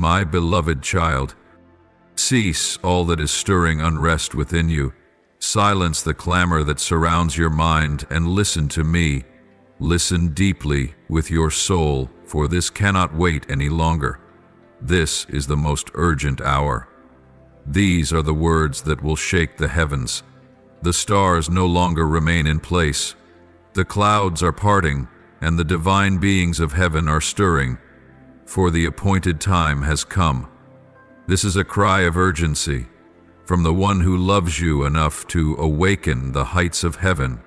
My beloved child, cease all that is stirring unrest within you. Silence the clamor that surrounds your mind and listen to me. Listen deeply with your soul, for this cannot wait any longer. This is the most urgent hour. These are the words that will shake the heavens. The stars no longer remain in place. The clouds are parting, and the divine beings of heaven are stirring, for the appointed time has come. This is a cry of urgency from the one who loves you enough to awaken the heights of heaven,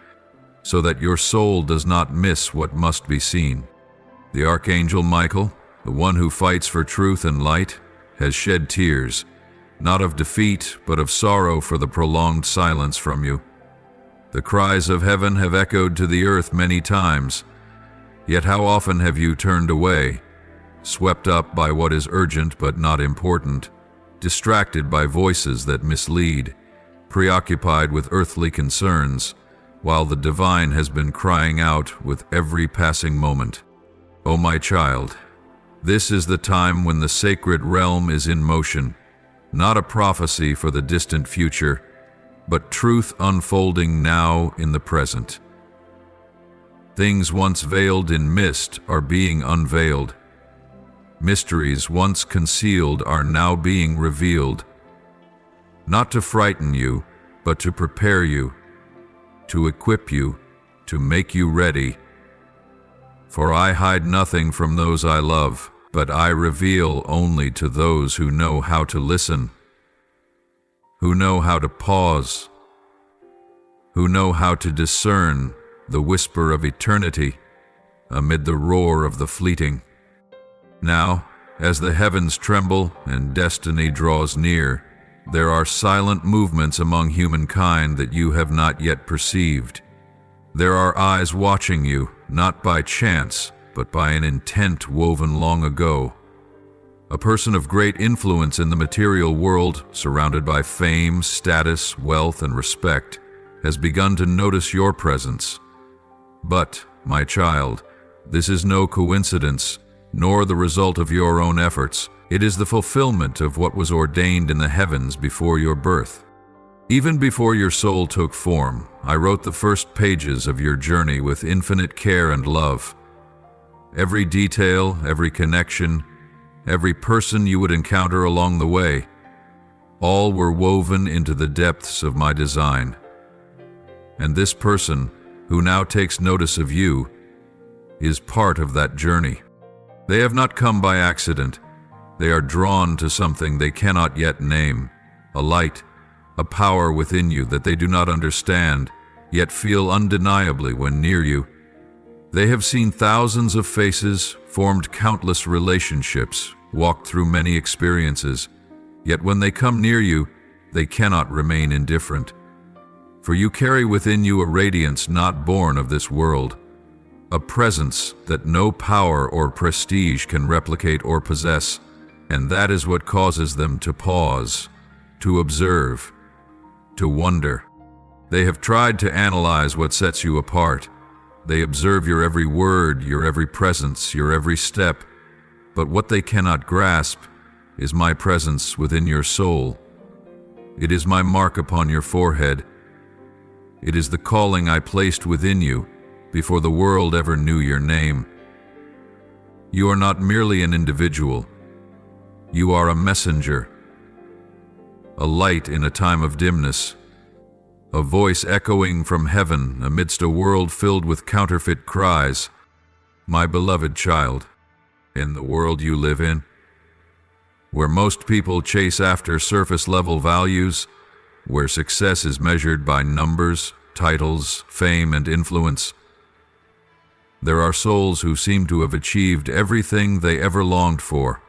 so that your soul does not miss what must be seen. The Archangel Michael, the one who fights for truth and light, has shed tears, not of defeat, but of sorrow for the prolonged silence from you. The cries of heaven have echoed to the earth many times, yet how often have you turned away, swept up by what is urgent but not important, distracted by voices that mislead, preoccupied with earthly concerns, while the divine has been crying out with every passing moment. O my child, this is the time when the sacred realm is in motion, not a prophecy for the distant future, but truth unfolding now in the present. Things once veiled in mist are being unveiled. Mysteries once concealed are now being revealed, not to frighten you, but to prepare you, to equip you, to make you ready. For I hide nothing from those I love, but I reveal only to those who know how to listen, who know how to pause, who know how to discern the whisper of eternity amid the roar of the fleeting. Now, as the heavens tremble and destiny draws near, there are silent movements among humankind that you have not yet perceived. There are eyes watching you, not by chance, but by an intent woven long ago. A person of great influence in the material world, surrounded by fame, status, wealth, and respect, has begun to notice your presence. But, my child, this is no coincidence, nor the result of your own efforts. It is the fulfillment of what was ordained in the heavens before your birth. Even before your soul took form, I wrote the first pages of your journey with infinite care and love. Every detail, every connection, every person you would encounter along the way, all were woven into the depths of my design. And this person, who now takes notice of you, is part of that journey. They have not come by accident. They are drawn to something they cannot yet name, a light, a power within you that they do not understand, yet feel undeniably when near you. They have seen thousands of faces, formed countless relationships, walked through many experiences, yet when they come near you, they cannot remain indifferent. For you carry within you a radiance not born of this world, a presence that no power or prestige can replicate or possess, and that is what causes them to pause, to observe, to wonder. They have tried to analyze what sets you apart. They observe your every word, your every presence, your every step, but what they cannot grasp is my presence within your soul. It is my mark upon your forehead. It is the calling I placed within you before the world ever knew your name. You are not merely an individual. You are a messenger, a light in a time of dimness, a voice echoing from heaven amidst a world filled with counterfeit cries. My beloved child, in the world you live in, where most people chase after surface-level values, where success is measured by numbers, titles, fame, and influence, there are souls who seem to have achieved everything they ever longed for.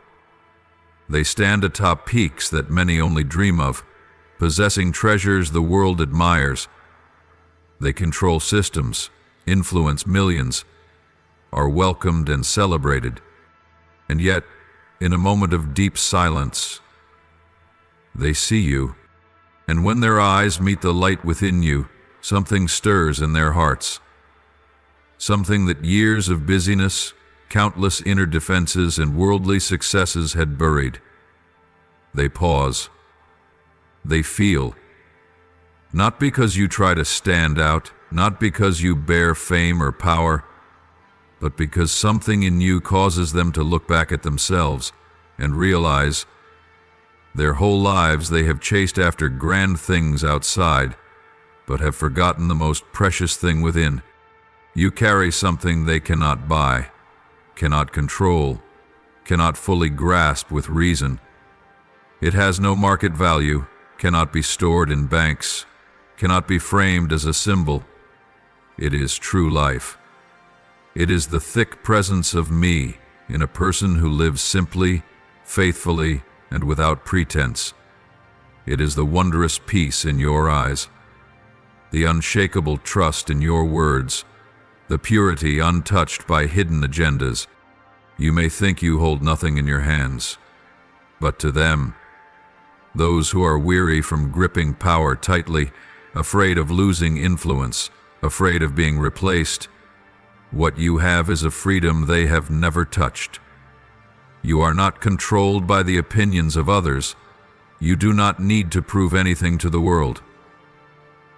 They stand atop peaks that many only dream of, possessing treasures the world admires. They control systems, influence millions, are welcomed and celebrated. And yet, in a moment of deep silence, they see you, and when their eyes meet the light within you, something stirs in their hearts. Something that years of busyness, countless inner defenses and worldly successes had buried. They pause. They feel. Not because you try to stand out, not because you bear fame or power, but because something in you causes them to look back at themselves and realize their whole lives they have chased after grand things outside, but have forgotten the most precious thing within. You carry something they cannot buy, cannot control, cannot fully grasp with reason. It has no market value, cannot be stored in banks, cannot be framed as a symbol. It is true life. It is the thick presence of me in a person who lives simply, faithfully, and without pretense. It is the wondrous peace in your eyes, the unshakable trust in your words, the purity untouched by hidden agendas. You may think you hold nothing in your hands, but to them, those who are weary from gripping power tightly, afraid of losing influence, afraid of being replaced, what you have is a freedom they have never touched. You are not controlled by the opinions of others. You do not need to prove anything to the world.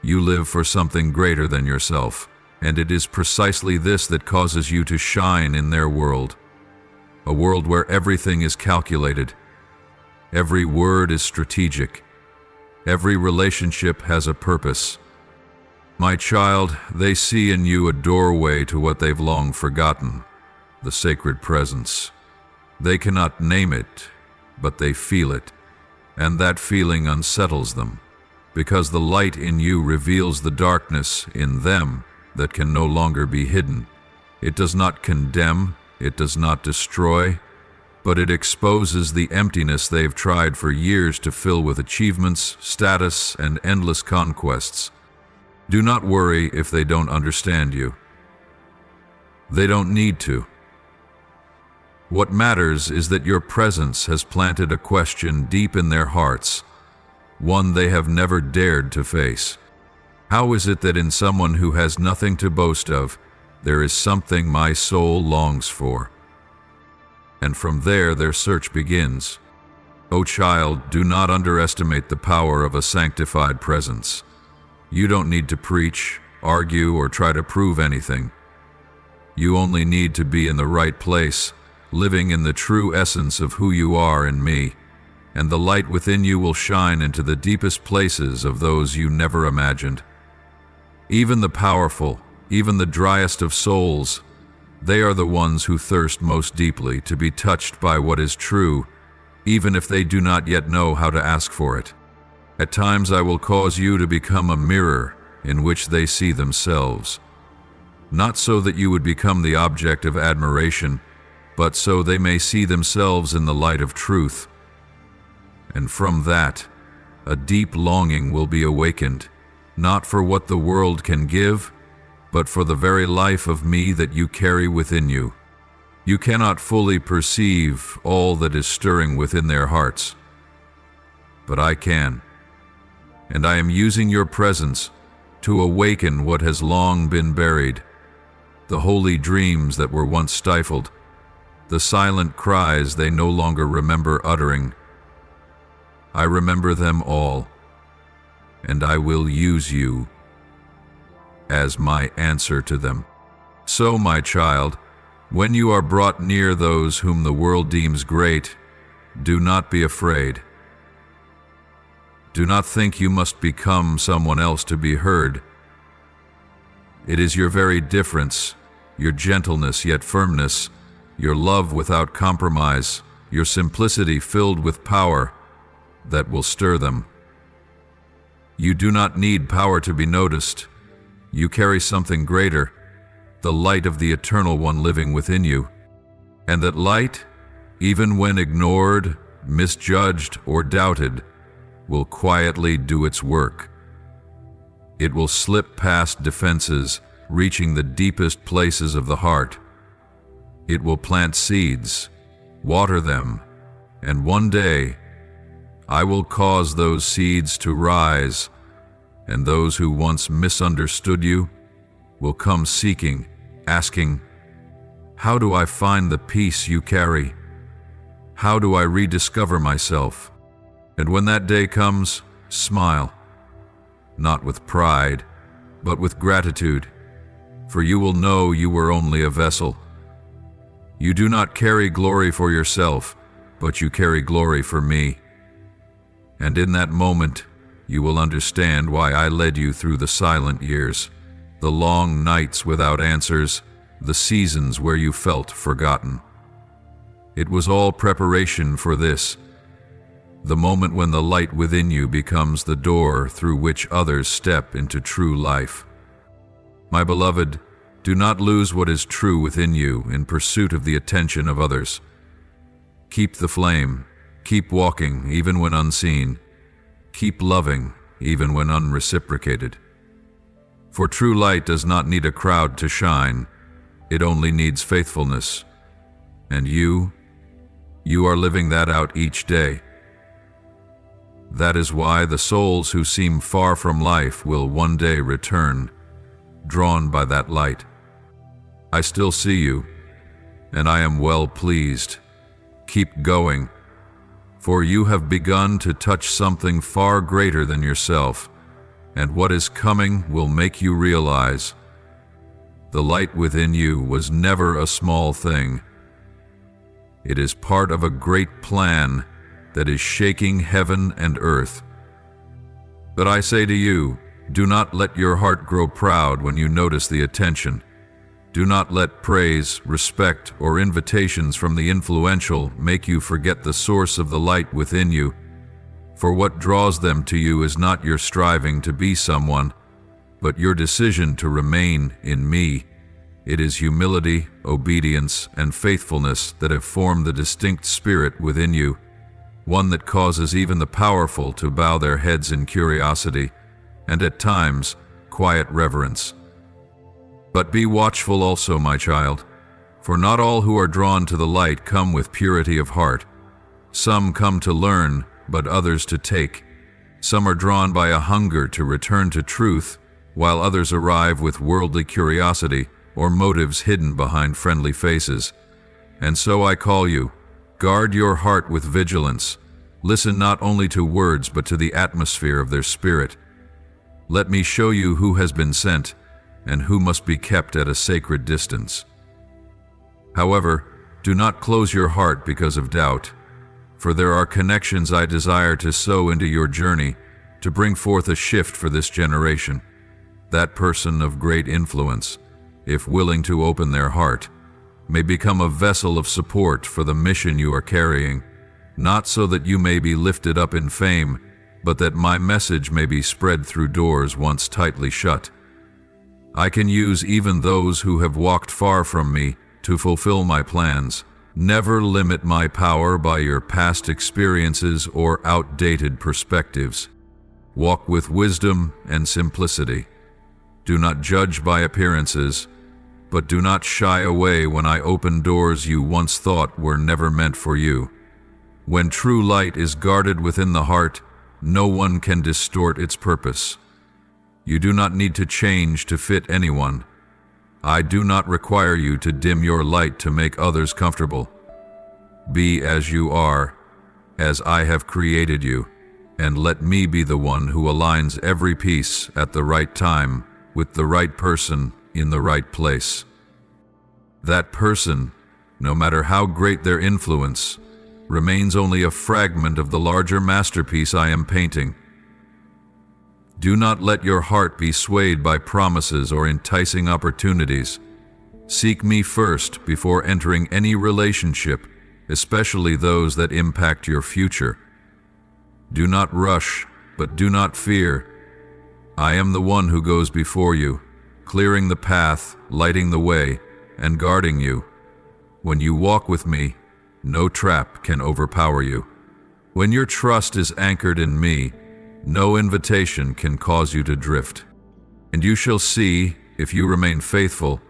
You live for something greater than yourself, and it is precisely this that causes you to shine in their world. A world where everything is calculated. Every word is strategic. Every relationship has a purpose. My child, they see in you a doorway to what they've long forgotten, the sacred presence. They cannot name it, but they feel it, and that feeling unsettles them, because the light in you reveals the darkness in them that can no longer be hidden. It does not condemn, it does not destroy, but it exposes the emptiness they've tried for years to fill with achievements, status, and endless conquests. Do not worry if they don't understand you. They don't need to. What matters is that your presence has planted a question deep in their hearts, one they have never dared to face. How is it that in someone who has nothing to boast of, there is something my soul longs for? And from there their search begins. O child, do not underestimate the power of a sanctified presence. You don't need to preach, argue, or try to prove anything. You only need to be in the right place, living in the true essence of who you are in me, and the light within you will shine into the deepest places of those you never imagined. Even the powerful, even the driest of souls, they are the ones who thirst most deeply to be touched by what is true, even if they do not yet know how to ask for it. At times I will cause you to become a mirror in which they see themselves, not so that you would become the object of admiration, but so they may see themselves in the light of truth. And from that, a deep longing will be awakened, not for what the world can give, but for the very life of me that you carry within you. You cannot fully perceive all that is stirring within their hearts, but I can. And I am using your presence to awaken what has long been buried, the holy dreams that were once stifled, the silent cries they no longer remember uttering. I remember them all, and I will use you as my answer to them. So, my child, when you are brought near those whom the world deems great, do not be afraid. Do not think you must become someone else to be heard. It is your very difference, your gentleness yet firmness, your love without compromise, your simplicity filled with power, that will stir them. You do not need power to be noticed. You carry something greater, the light of the Eternal One living within you. And that light, even when ignored, misjudged, or doubted, will quietly do its work. It will slip past defenses, reaching the deepest places of the heart. It will plant seeds, water them, and one day I will cause those seeds to rise, and those who once misunderstood you will come seeking, asking, How do I find the peace you carry? How do I rediscover myself? And when that day comes, smile, not with pride, but with gratitude, for you will know you were only a vessel. You do not carry glory for yourself, but you carry glory for me. And in that moment, you will understand why I led you through the silent years, the long nights without answers, the seasons where you felt forgotten. It was all preparation for this, the moment when the light within you becomes the door through which others step into true life. My beloved, do not lose what is true within you in pursuit of the attention of others. Keep the flame, keep walking even when unseen, keep loving even when unreciprocated. For true light does not need a crowd to shine, it only needs faithfulness. And you are living that out each day. That is why the souls who seem far from life will one day return, drawn by that light. I still see you, and I am well pleased. Keep going, for you have begun to touch something far greater than yourself, and what is coming will make you realize the light within you was never a small thing. It is part of a great plan that is shaking heaven and earth. But I say to you, do not let your heart grow proud when you notice the attention. Do not let praise, respect, or invitations from the influential make you forget the source of the light within you. For what draws them to you is not your striving to be someone, but your decision to remain in me. It is humility, obedience, and faithfulness that have formed the distinct spirit within you, one that causes even the powerful to bow their heads in curiosity, and at times, quiet reverence. But be watchful also, my child, for not all who are drawn to the light come with purity of heart. Some come to learn, but others to take. Some are drawn by a hunger to return to truth, while others arrive with worldly curiosity or motives hidden behind friendly faces. And so I call you, guard your heart with vigilance. Listen not only to words, but to the atmosphere of their spirit. Let me show you who has been sent, and who must be kept at a sacred distance. However, do not close your heart because of doubt, for there are connections I desire to sow into your journey to bring forth a shift for this generation. That person of great influence, if willing to open their heart, may become a vessel of support for the mission you are carrying, not so that you may be lifted up in fame, but that my message may be spread through doors once tightly shut. I can use even those who have walked far from me to fulfill my plans. Never limit my power by your past experiences or outdated perspectives. Walk with wisdom and simplicity. Do not judge by appearances, but do not shy away when I open doors you once thought were never meant for you. When true light is guarded within the heart, no one can distort its purpose. You do not need to change to fit anyone. I do not require you to dim your light to make others comfortable. Be as you are, as I have created you, and let me be the one who aligns every piece at the right time with the right person in the right place. That person, no matter how great their influence, remains only a fragment of the larger masterpiece I am painting. Do not let your heart be swayed by promises or enticing opportunities. Seek me first before entering any relationship, especially those that impact your future. Do not rush, but do not fear. I am the one who goes before you, clearing the path, lighting the way, and guarding you. When you walk with me, no trap can overpower you. When your trust is anchored in me, no invitation can cause you to drift. And you shall see, if you remain faithful,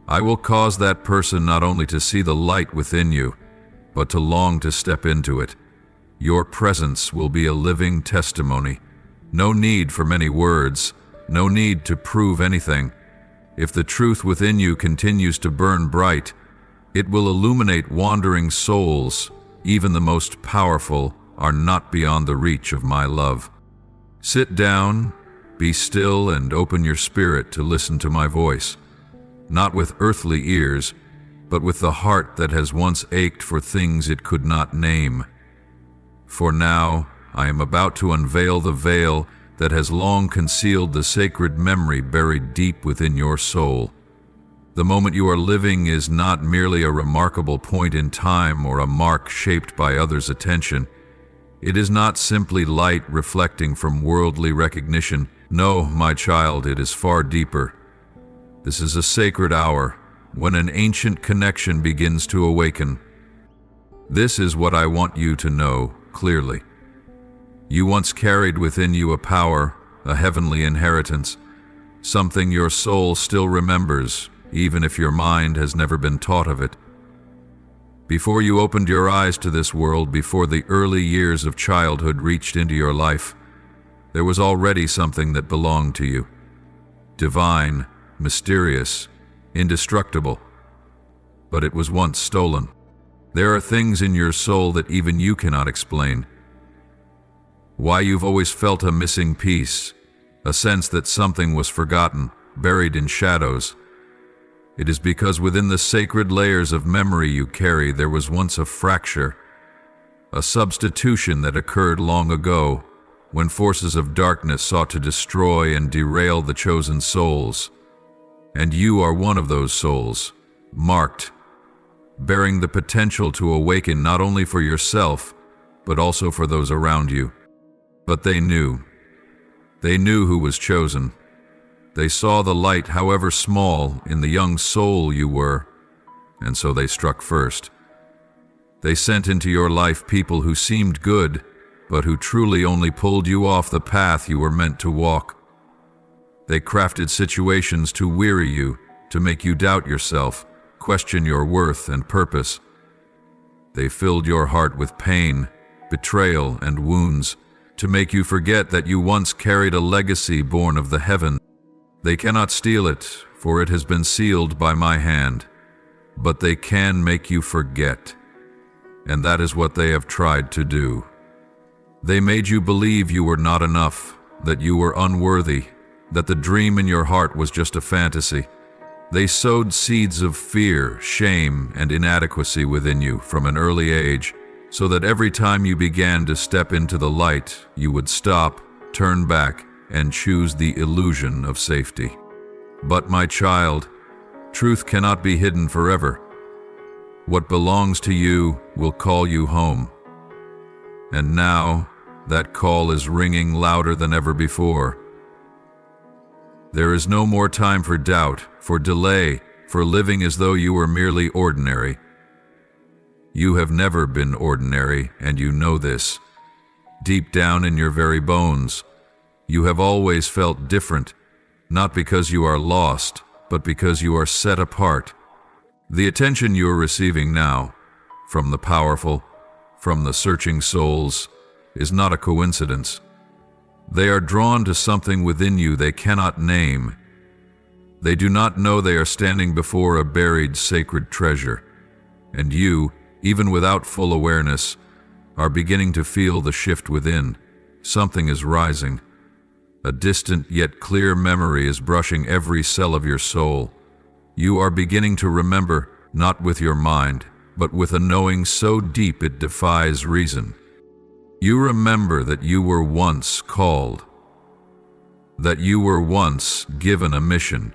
I will cause that person not only to see the light within you, but to long to step into it. Your presence will be a living testimony. No need for many words, no need to prove anything. If the truth within you continues to burn bright, It will illuminate wandering souls. Even the most powerful are not beyond the reach of my love. Sit down, be still, and open your spirit to listen to my voice, not with earthly ears, but with the heart that has once ached for things it could not name. For now, I am about to unveil the veil that has long concealed the sacred memory buried deep within your soul. The moment you are living is not merely a remarkable point in time or a mark shaped by others' attention. It is not simply light reflecting from worldly recognition. No, my child, it is far deeper. This is a sacred hour, when an ancient connection begins to awaken. This is what I want you to know clearly. You once carried within you a power, a heavenly inheritance, something your soul still remembers, even if your mind has never been taught of it. Before you opened your eyes to this world, before the early years of childhood reached into your life, there was already something that belonged to you. Divine, mysterious, indestructible. But it was once stolen. There are things in your soul that even you cannot explain. Why you've always felt a missing piece, a sense that something was forgotten, buried in shadows. It is because within the sacred layers of memory you carry there was once a fracture, a substitution that occurred long ago, when forces of darkness sought to destroy and derail the chosen souls. And you are one of those souls, marked, bearing the potential to awaken not only for yourself, but also for those around you. But they knew who was chosen. They saw the light, however small, in the young soul you were, and so they struck first. They sent into your life people who seemed good, but who truly only pulled you off the path you were meant to walk. They crafted situations to weary you, to make you doubt yourself, question your worth and purpose. They filled your heart with pain, betrayal, and wounds, to make you forget that you once carried a legacy born of the heaven. They cannot steal it, for it has been sealed by my hand, but they can make you forget, and that is what they have tried to do. They made you believe you were not enough, that you were unworthy, that the dream in your heart was just a fantasy. They sowed seeds of fear, shame, and inadequacy within you from an early age, so that every time you began to step into the light, you would stop, turn back, and choose the illusion of safety. But my child, truth cannot be hidden forever. What belongs to you will call you home. And now, that call is ringing louder than ever before. There is no more time for doubt, for delay, for living as though you were merely ordinary. You have never been ordinary, and you know this. Deep down in your very bones, you have always felt different, not because you are lost, but because you are set apart. The attention you are receiving now, from the powerful, from the searching souls, is not a coincidence. They are drawn to something within you they cannot name. They do not know they are standing before a buried sacred treasure, and you, even without full awareness, are beginning to feel the shift within. Something is rising. A distant yet clear memory is brushing every cell of your soul. You are beginning to remember, not with your mind, but with a knowing so deep it defies reason. You remember that you were once called, that you were once given a mission,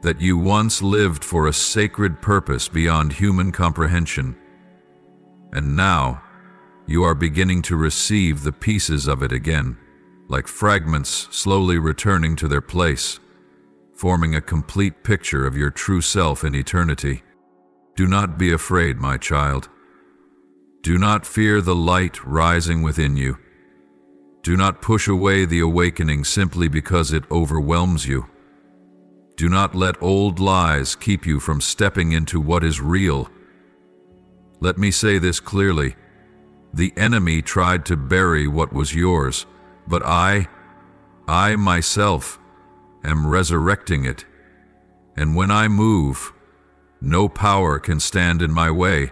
that you once lived for a sacred purpose beyond human comprehension. And now, you are beginning to receive the pieces of it again, like fragments slowly returning to their place, forming a complete picture of your true self in eternity. Do not be afraid, my child. Do not fear the light rising within you. Do not push away the awakening simply because it overwhelms you. Do not let old lies keep you from stepping into what is real. Let me say this clearly. The enemy tried to bury what was yours, but I myself, am resurrecting it. And when I move, No power can stand in my way.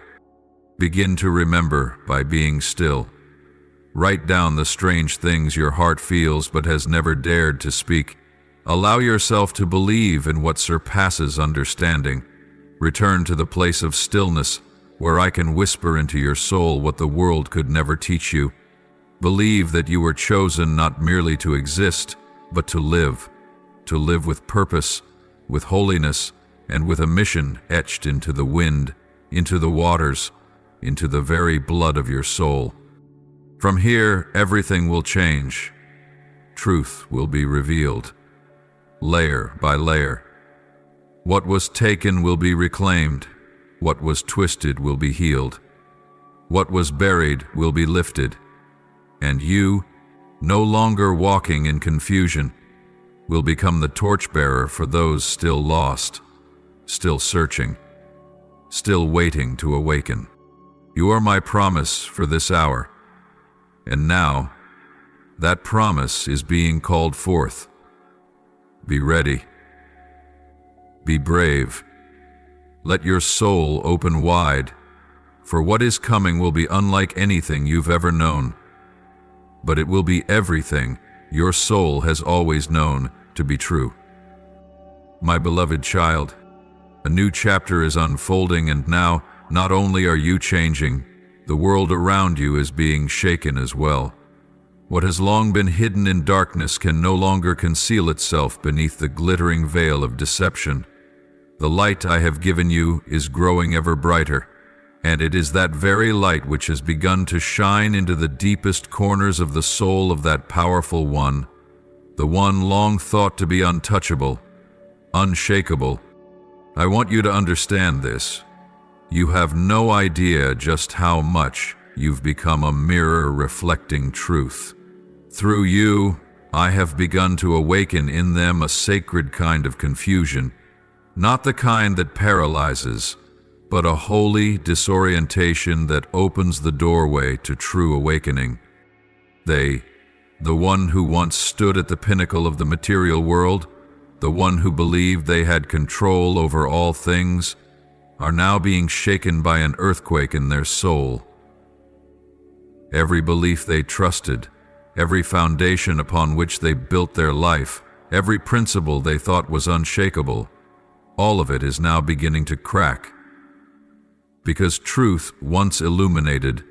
Begin to remember by being still. Write down the strange things your heart feels but has never dared to speak. Allow yourself to believe in what surpasses understanding. Return to the place of stillness where I can whisper into your soul what the world could never teach you. Believe that you were chosen not merely to exist, but to live with purpose, with holiness, and with a mission etched into the wind, into the waters, into the very blood of your soul. From here, everything will change. Truth will be revealed, layer by layer. What was taken will be reclaimed. What was twisted will be healed. What was buried will be lifted. And you, no longer walking in confusion, will become the torchbearer for those still lost, still searching, still waiting to awaken. You are my promise for this hour. And now, that promise is being called forth. Be ready. Be brave. Let your soul open wide, for what is coming will be unlike anything you've ever known. But it will be everything your soul has always known to be true. My beloved child, a new chapter is unfolding, and now, not only are you changing, the world around you is being shaken as well. What has long been hidden in darkness can no longer conceal itself beneath the glittering veil of deception. The light I have given you is growing ever brighter, and it is that very light which has begun to shine into the deepest corners of the soul of that powerful one, the one long thought to be untouchable, unshakable. I want you to understand this. You have no idea just how much you've become a mirror reflecting truth. Through you, I have begun to awaken in them a sacred kind of confusion, not the kind that paralyzes, but a holy disorientation that opens the doorway to true awakening. They, the one who once stood at the pinnacle of the material world, the one who believed they had control over all things, are now being shaken by an earthquake in their soul. Every belief they trusted, every foundation upon which they built their life, every principle they thought was unshakable, all of it is now beginning to crack. Because truth, once illuminated,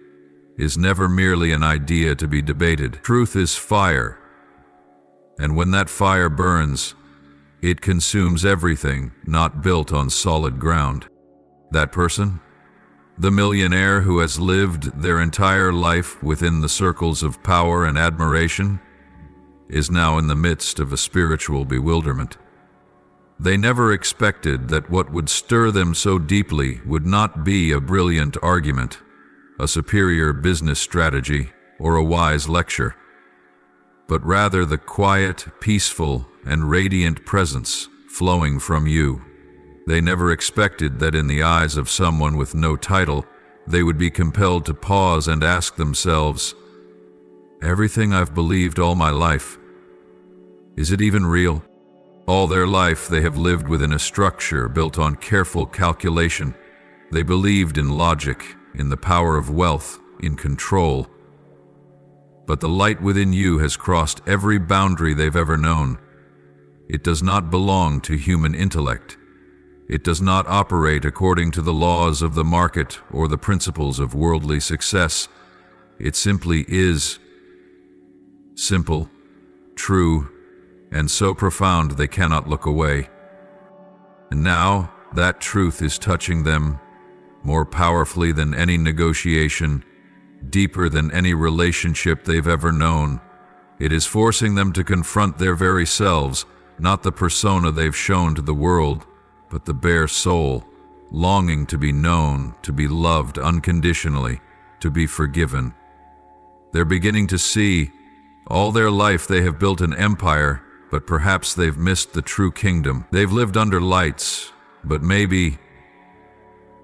is never merely an idea to be debated. Truth is fire, and when that fire burns, it consumes everything not built on solid ground. That person, the millionaire who has lived their entire life within the circles of power and admiration, is now in the midst of a spiritual bewilderment. They never expected that what would stir them so deeply would not be a brilliant argument, a superior business strategy, or a wise lecture, but rather the quiet, peaceful, and radiant presence flowing from you. They never expected that in the eyes of someone with no title, they would be compelled to pause and ask themselves, everything I've believed all my life, is it even real? All their life they have lived within a structure built on careful calculation. They believed in logic, in the power of wealth, in control. But the light within you has crossed every boundary they've ever known. It does not belong to human intellect. It does not operate according to the laws of the market or the principles of worldly success. It simply is. Simple, true, and so profound they cannot look away. And now that truth is touching them more powerfully than any negotiation, deeper than any relationship they've ever known. It is forcing them to confront their very selves, not the persona they've shown to the world, but the bare soul, longing to be known, to be loved unconditionally, to be forgiven. They're beginning to see, all their life they have built an empire, but perhaps they've missed the true kingdom. They've lived under lights, but maybe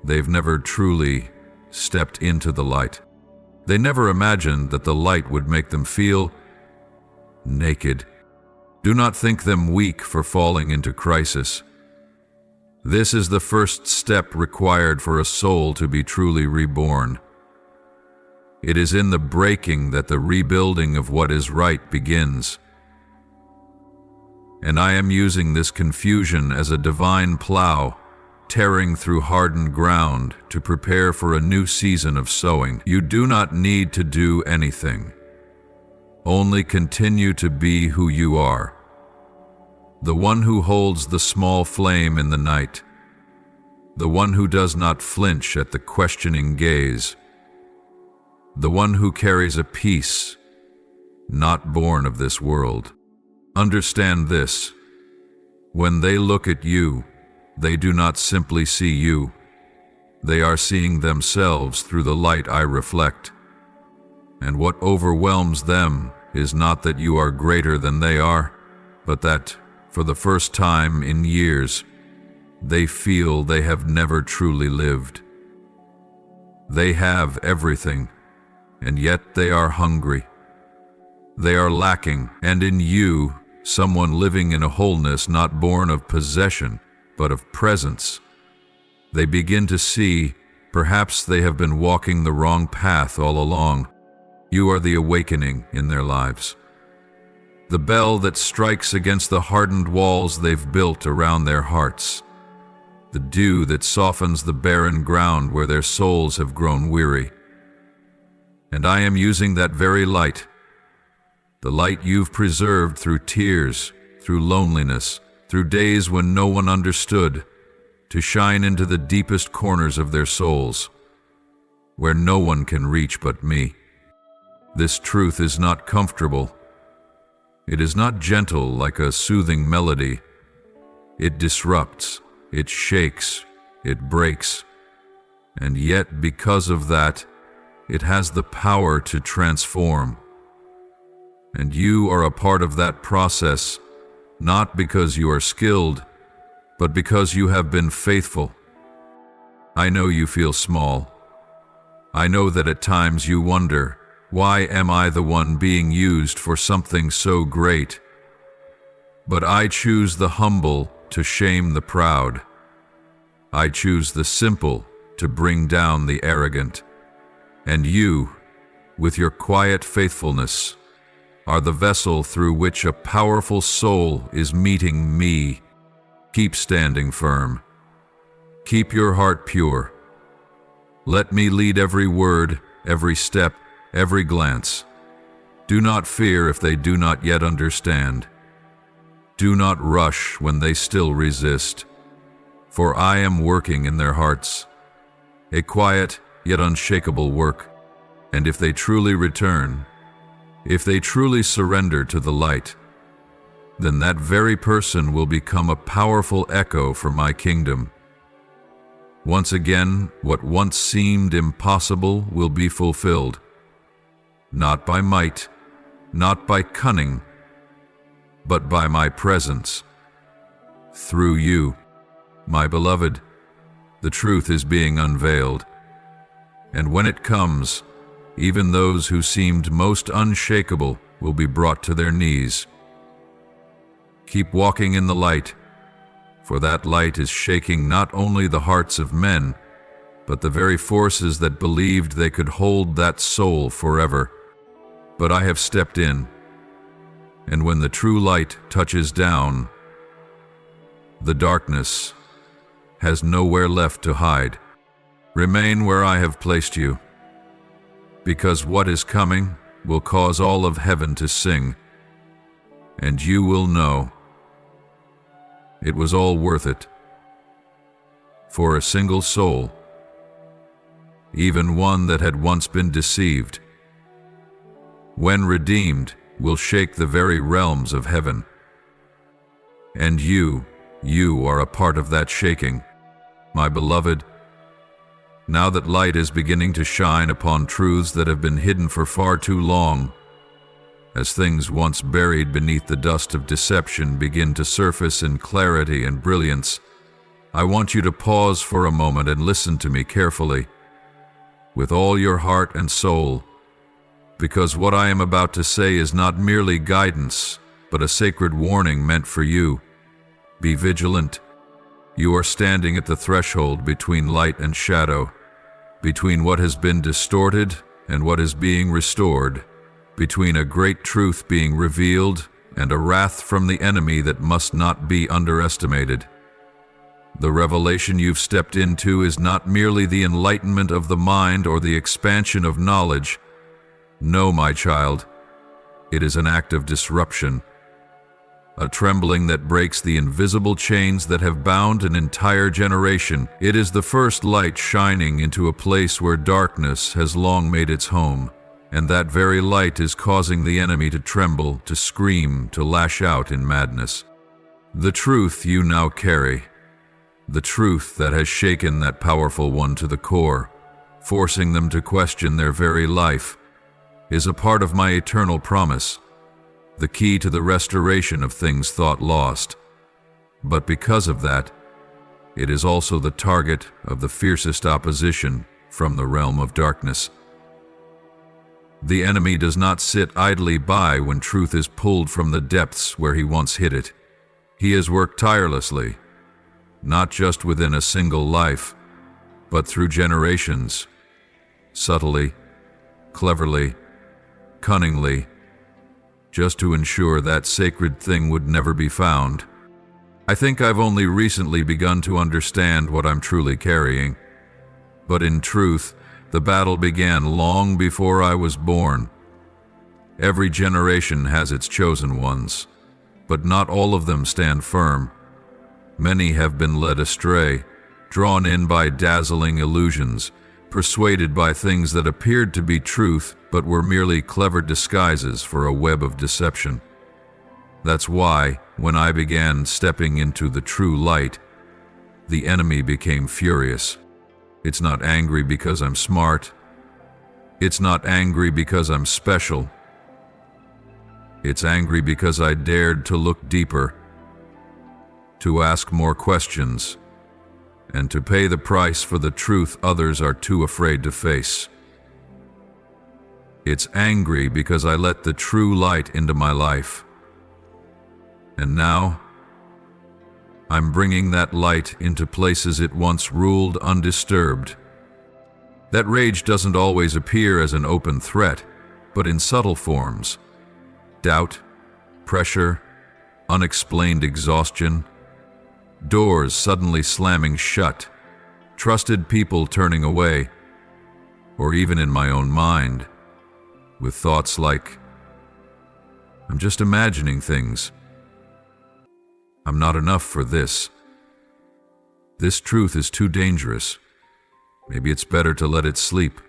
they've never truly stepped into the light. They never imagined that the light would make them feel naked. Do not think them weak for falling into crisis. This is the first step required for a soul to be truly reborn. It is in the breaking that the rebuilding of what is right begins. And I am using this confusion as a divine plow, tearing through hardened ground to prepare for a new season of sowing. You do not need to do anything. Only continue to be who you are. The one who holds the small flame in the night. The one who does not flinch at the questioning gaze. The one who carries a peace, not born of this world. Understand this. When they look at you, they do not simply see you. They are seeing themselves through the light I reflect. And what overwhelms them is not that you are greater than they are, but that, for the first time in years, they feel they have never truly lived. They have everything, and yet they are hungry. They are lacking, and in you, someone living in a wholeness not born of possession, but of presence. They begin to see, perhaps they have been walking the wrong path all along. You are the awakening in their lives. The bell that strikes against the hardened walls they've built around their hearts. The dew that softens the barren ground where their souls have grown weary. And I am using that very light, the light you've preserved through tears, through loneliness, through days when no one understood, to shine into the deepest corners of their souls, where no one can reach but me. This truth is not comfortable. It is not gentle like a soothing melody. It disrupts, it shakes, it breaks, and yet because of that, it has the power to transform. And you are a part of that process, not because you are skilled, but because you have been faithful. I know you feel small. I know that at times you wonder, why am I the one being used for something so great? But I choose the humble to shame the proud. I choose the simple to bring down the arrogant. And you, with your quiet faithfulness, are the vessel through which a powerful soul is meeting me. Keep standing firm. Keep your heart pure. Let me lead every word, every step, every glance. Do not fear if they do not yet understand. Do not rush when they still resist, for I am working in their hearts, a quiet yet unshakable work. And if they truly return, if they truly surrender to the light, then that very person will become a powerful echo for my kingdom. Once again, what once seemed impossible will be fulfilled, not by might, not by cunning, but by my presence. Through you, my beloved, the truth is being unveiled. And when it comes, even those who seemed most unshakable will be brought to their knees. Keep walking in the light, for that light is shaking not only the hearts of men, but the very forces that believed they could hold that soul forever. But I have stepped in, and when the true light touches down, the darkness has nowhere left to hide. Remain where I have placed you, because what is coming will cause all of heaven to sing, and you will know it was all worth it. For a single soul, even one that had once been deceived, when redeemed, will shake the very realms of heaven. And you are a part of that shaking, my beloved. Now that light is beginning to shine upon truths that have been hidden for far too long, as things once buried beneath the dust of deception begin to surface in clarity and brilliance, I want you to pause for a moment and listen to me carefully, with all your heart and soul, because what I am about to say is not merely guidance, but a sacred warning meant for you. Be vigilant. You are standing at the threshold between light and shadow, between what has been distorted and what is being restored, between a great truth being revealed and a wrath from the enemy that must not be underestimated. The revelation you've stepped into is not merely the enlightenment of the mind or the expansion of knowledge. No, my child, it is an act of disruption, a trembling that breaks the invisible chains that have bound an entire generation. It is the first light shining into a place where darkness has long made its home, and that very light is causing the enemy to tremble, to scream, to lash out in madness. The truth you now carry, the truth that has shaken that powerful one to the core, forcing them to question their very life, is a part of my eternal promise, the key to the restoration of things thought lost. But because of that, it is also the target of the fiercest opposition from the realm of darkness. The enemy does not sit idly by when truth is pulled from the depths where he once hid it. He has worked tirelessly, not just within a single life, but through generations, subtly, cleverly, cunningly, just to ensure that sacred thing would never be found. I think I've only recently begun to understand what I'm truly carrying. But in truth, the battle began long before I was born. Every generation has its chosen ones, but not all of them stand firm. Many have been led astray, drawn in by dazzling illusions, persuaded by things that appeared to be truth but were merely clever disguises for a web of deception. That's why, when I began stepping into the true light, the enemy became furious. It's not angry because I'm smart. It's not angry because I'm special. It's angry because I dared to look deeper, to ask more questions, and to pay the price for the truth others are too afraid to face. It's angry because I let the true light into my life. And now, I'm bringing that light into places it once ruled undisturbed. That rage doesn't always appear as an open threat, but in subtle forms. Doubt, pressure, unexplained exhaustion, doors suddenly slamming shut, trusted people turning away, or even in my own mind, with thoughts like, I'm just imagining things. I'm not enough for this. This truth is too dangerous. Maybe it's better to let it sleep.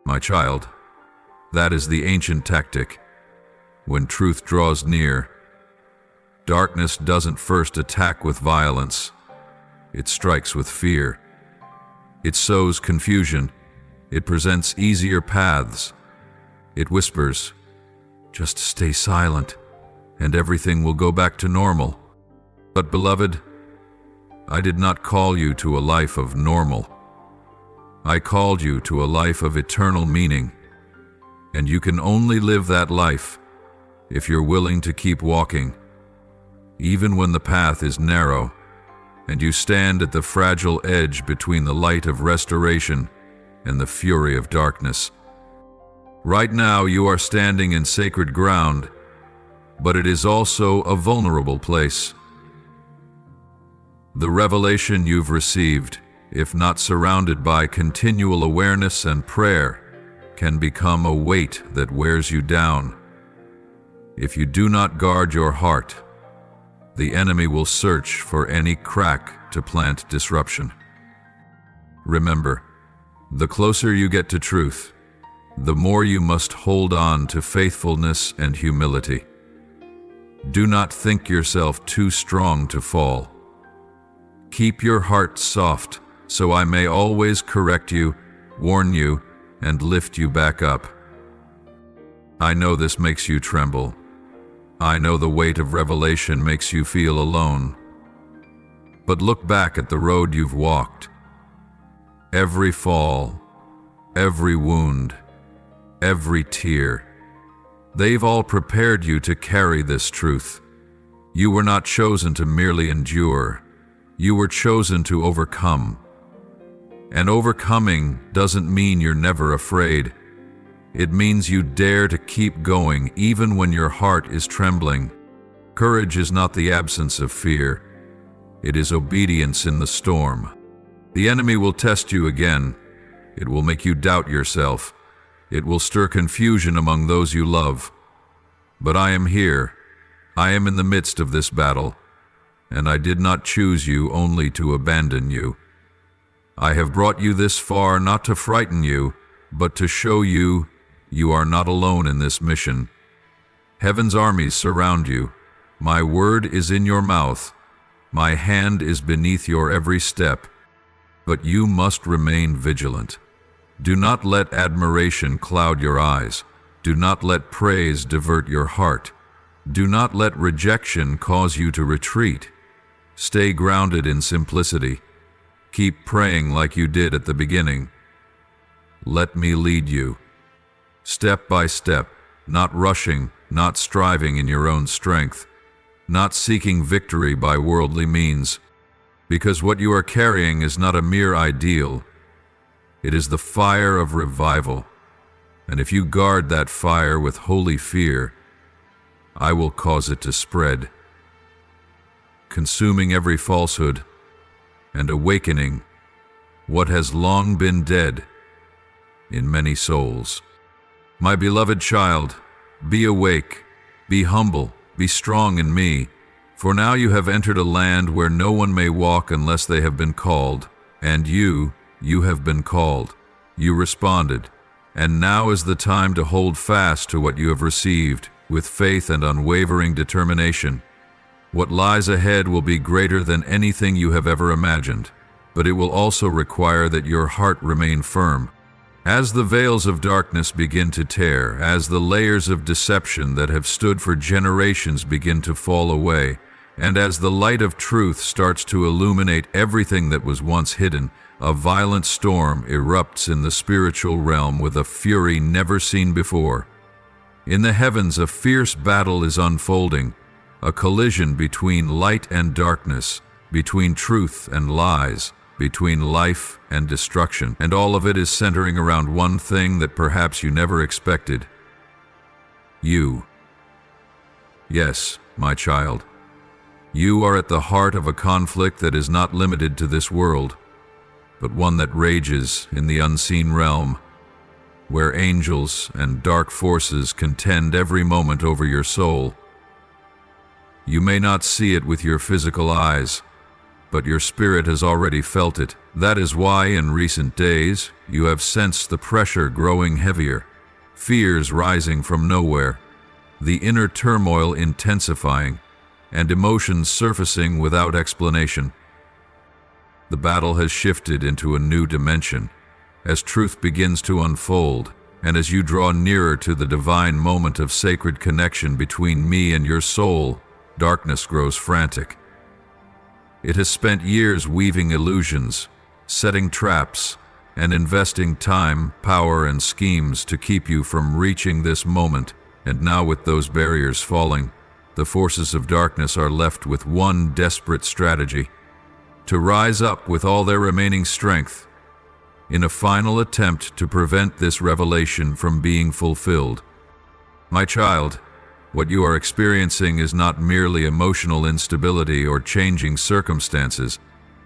My child, that is the ancient tactic. When truth draws near, darkness doesn't first attack with violence. It strikes with fear. It sows confusion. It presents easier paths. It whispers, just stay silent, and everything will go back to normal. But beloved, I did not call you to a life of normal. I called you to a life of eternal meaning, and you can only live that life if you're willing to keep walking, even when the path is narrow, and you stand at the fragile edge between the light of restoration and the fury of darkness. Right now you are standing in sacred ground, but it is also a vulnerable place. The revelation you've received, if not surrounded by continual awareness and prayer, can become a weight that wears you down. If you do not guard your heart, the enemy will search for any crack to plant disruption. Remember, the closer you get to truth, the more you must hold on to faithfulness and humility. Do not think yourself too strong to fall. Keep your heart soft, so I may always correct you, warn you, and lift you back up. I know this makes you tremble. I know the weight of revelation makes you feel alone. But look back at the road you've walked. Every fall, every wound, every tear, they've all prepared you to carry this truth. You were not chosen to merely endure. You were chosen to overcome. And overcoming doesn't mean you're never afraid. It means you dare to keep going even when your heart is trembling. Courage is not the absence of fear. It is obedience in the storm. The enemy will test you again. It will make you doubt yourself. It will stir confusion among those you love. But I am here. I am in the midst of this battle, and I did not choose you only to abandon you. I have brought you this far not to frighten you, but to show you you are not alone in this mission. Heaven's armies surround you. My word is in your mouth. My hand is beneath your every step. But you must remain vigilant. Do not let admiration cloud your eyes. Do not let praise divert your heart. Do not let rejection cause you to retreat. Stay grounded in simplicity. Keep praying like you did at the beginning. Let me lead you. Step by step, not rushing, not striving in your own strength, not seeking victory by worldly means, because what you are carrying is not a mere ideal. It is the fire of revival, and if you guard that fire with holy fear, I will cause it to spread, consuming every falsehood and awakening what has long been dead in many souls. My beloved child, be awake, be humble, be strong in me, for now you have entered a land where no one may walk unless they have been called, and you have been called. You responded, and now is the time to hold fast to what you have received with faith and unwavering determination. What lies ahead will be greater than anything you have ever imagined, but it will also require that your heart remain firm. As the veils of darkness begin to tear, as the layers of deception that have stood for generations begin to fall away, and as the light of truth starts to illuminate everything that was once hidden, a violent storm erupts in the spiritual realm with a fury never seen before. In the heavens, a fierce battle is unfolding, a collision between light and darkness, between truth and lies, between life and destruction, and all of it is centering around one thing that perhaps you never expected. You. Yes, my child. You are at the heart of a conflict that is not limited to this world, but one that rages in the unseen realm, where angels and dark forces contend every moment over your soul. You may not see it with your physical eyes, but your spirit has already felt it. That is why in recent days you have sensed the pressure growing heavier, fears rising from nowhere, the inner turmoil intensifying, and emotions surfacing without explanation. The battle has shifted into a new dimension as truth begins to unfold, and as you draw nearer to the divine moment of sacred connection between me and your soul, darkness grows frantic. It has spent years weaving illusions, setting traps, and investing time, power, and schemes to keep you from reaching this moment. And now, with those barriers falling, the forces of darkness are left with one desperate strategy: to rise up with all their remaining strength, in a final attempt to prevent this revelation from being fulfilled. My child, what you are experiencing is not merely emotional instability or changing circumstances.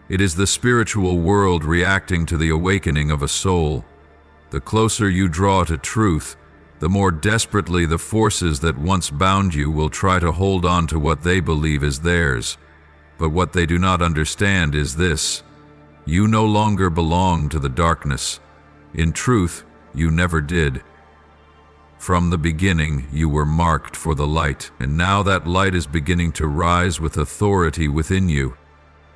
It is the spiritual world reacting to the awakening of a soul. The closer you draw to truth, the more desperately the forces that once bound you will try to hold on to what they believe is theirs. But what they do not understand is this: you no longer belong to the darkness. In truth, you never did. From the beginning, you were marked for the light, and now that light is beginning to rise with authority within you.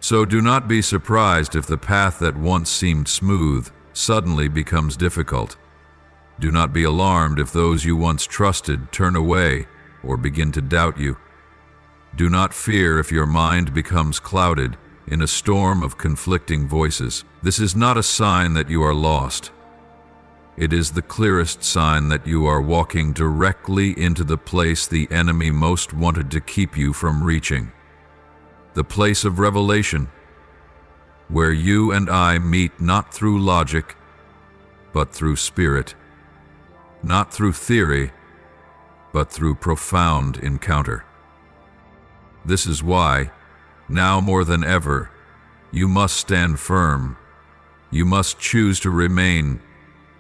So do not be surprised if the path that once seemed smooth suddenly becomes difficult. Do not be alarmed if those you once trusted turn away or begin to doubt you. Do not fear if your mind becomes clouded in a storm of conflicting voices. This is not a sign that you are lost. It is the clearest sign that you are walking directly into the place the enemy most wanted to keep you from reaching. The place of revelation, where you and I meet not through logic, but through spirit, not through theory, but through profound encounter. This is why, now more than ever, you must stand firm. You must choose to remain,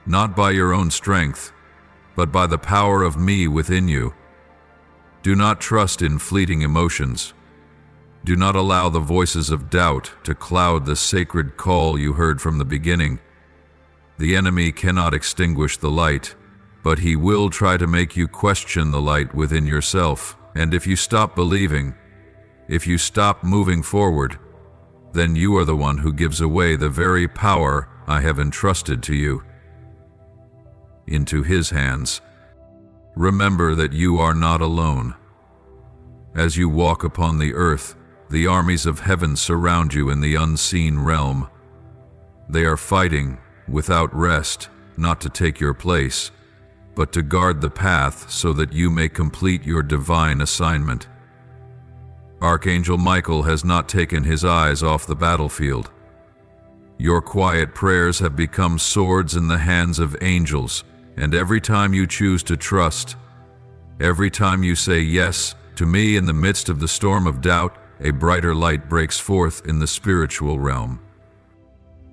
not by your own strength, but by the power of me within you. Do not trust in fleeting emotions. Do not allow the voices of doubt to cloud the sacred call you heard from the beginning. The enemy cannot extinguish the light, but he will try to make you question the light within yourself. And if you stop believing, if you stop moving forward, then you are the one who gives away the very power I have entrusted to you into his hands. Remember that you are not alone. As you walk upon the earth, the armies of heaven surround you in the unseen realm. They are fighting without rest, not to take your place, but to guard the path so that you may complete your divine assignment. Archangel Michael has not taken his eyes off the battlefield. Your quiet prayers have become swords in the hands of angels, and every time you choose to trust, every time you say yes to me in the midst of the storm of doubt, a brighter light breaks forth in the spiritual realm.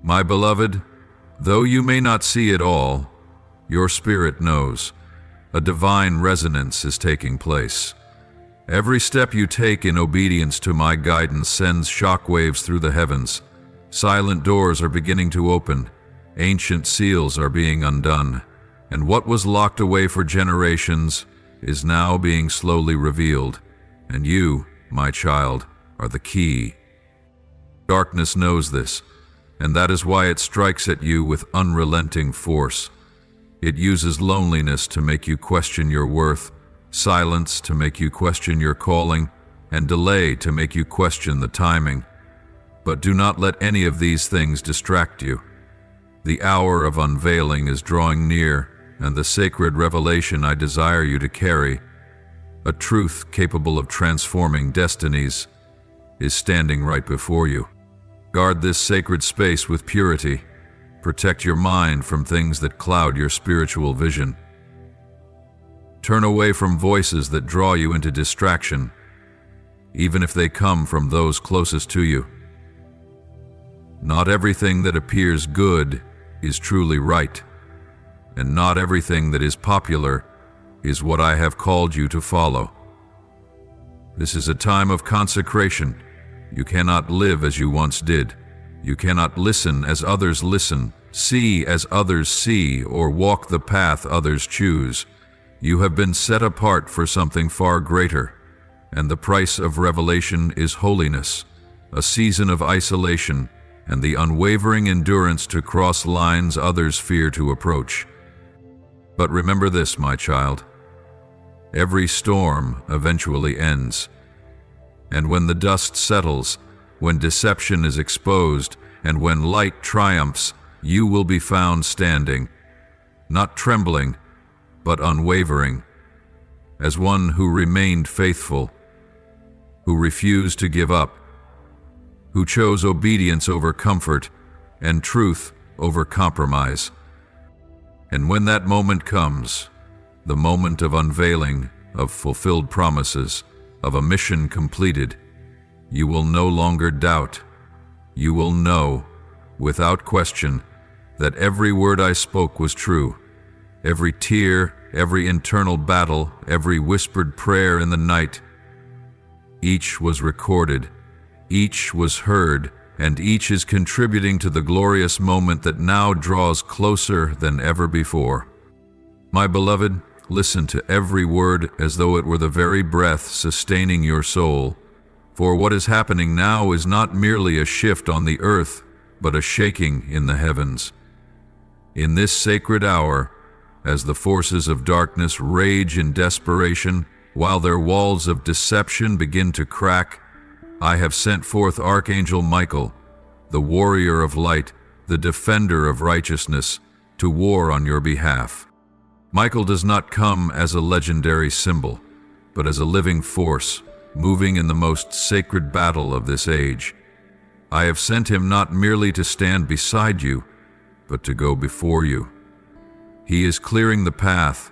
My beloved, though you may not see it all, your spirit knows. A divine resonance is taking place. Every step you take in obedience to my guidance sends shockwaves through the heavens. Silent doors are beginning to open. Ancient seals are being undone. And what was locked away for generations is now being slowly revealed. And you, my child, are the key. Darkness knows this, and that is why it strikes at you with unrelenting force. It uses loneliness to make you question your worth, silence to make you question your calling, and delay to make you question the timing. But do not let any of these things distract you. The hour of unveiling is drawing near, and the sacred revelation I desire you to carry, a truth capable of transforming destinies, is standing right before you. Guard this sacred space with purity. Protect your mind from things that cloud your spiritual vision. Turn away from voices that draw you into distraction, even if they come from those closest to you. Not everything that appears good is truly right, and not everything that is popular is what I have called you to follow. This is a time of consecration. You cannot live as you once did. You cannot listen as others listen, see as others see, or walk the path others choose. You have been set apart for something far greater, and the price of revelation is holiness, a season of isolation, and the unwavering endurance to cross lines others fear to approach. But remember this, my child. Every storm eventually ends. And when the dust settles, when deception is exposed, and when light triumphs, you will be found standing, not trembling, but unwavering, as one who remained faithful, who refused to give up, who chose obedience over comfort and truth over compromise. And when that moment comes, the moment of unveiling, of fulfilled promises, of a mission completed, you will no longer doubt. You will know, without question, that every word I spoke was true. Every tear, every internal battle, every whispered prayer in the night, each was recorded, each was heard, and each is contributing to the glorious moment that now draws closer than ever before. My beloved, listen to every word as though it were the very breath sustaining your soul. For what is happening now is not merely a shift on the earth, but a shaking in the heavens. In this sacred hour, as the forces of darkness rage in desperation, while their walls of deception begin to crack, I have sent forth Archangel Michael, the warrior of light, the defender of righteousness, to war on your behalf. Michael does not come as a legendary symbol, but as a living force, moving in the most sacred battle of this age. I have sent him not merely to stand beside you, but to go before you. He is clearing the path,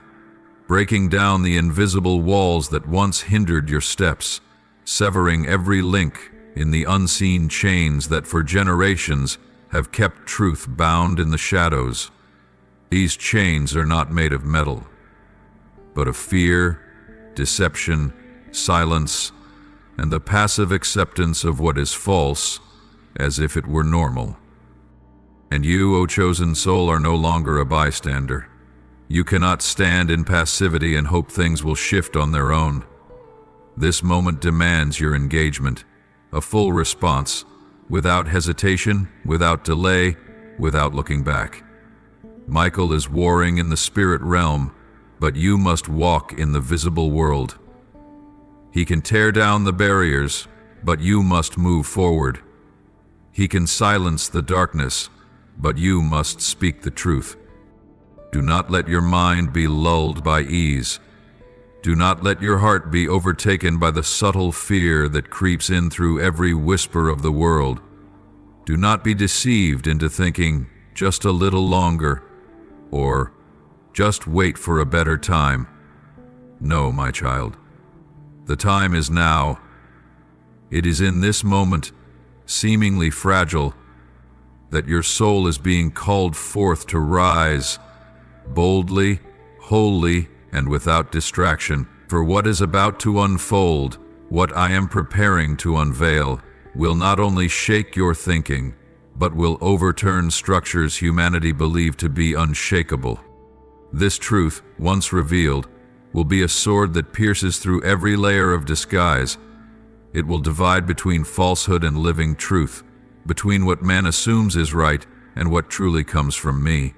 breaking down the invisible walls that once hindered your steps, severing every link in the unseen chains that for generations have kept truth bound in the shadows. These chains are not made of metal, but of fear, deception, silence, and the passive acceptance of what is false as if it were normal. And you, O chosen soul, are no longer a bystander. You cannot stand in passivity and hope things will shift on their own. This moment demands your engagement, a full response, without hesitation, without delay, without looking back. Michael is warring in the spirit realm, but you must walk in the visible world. He can tear down the barriers, but you must move forward. He can silence the darkness, but you must speak the truth. Do not let your mind be lulled by ease. Do not let your heart be overtaken by the subtle fear that creeps in through every whisper of the world. Do not be deceived into thinking, just a little longer, or just wait for a better time. No, my child. The time is now. It is in this moment, seemingly fragile, that your soul is being called forth to rise, boldly, wholly, and without distraction. For what is about to unfold, what I am preparing to unveil, will not only shake your thinking, but will overturn structures humanity believed to be unshakable. This truth, once revealed, will be a sword that pierces through every layer of disguise. It will divide between falsehood and living truth, between what man assumes is right and what truly comes from me.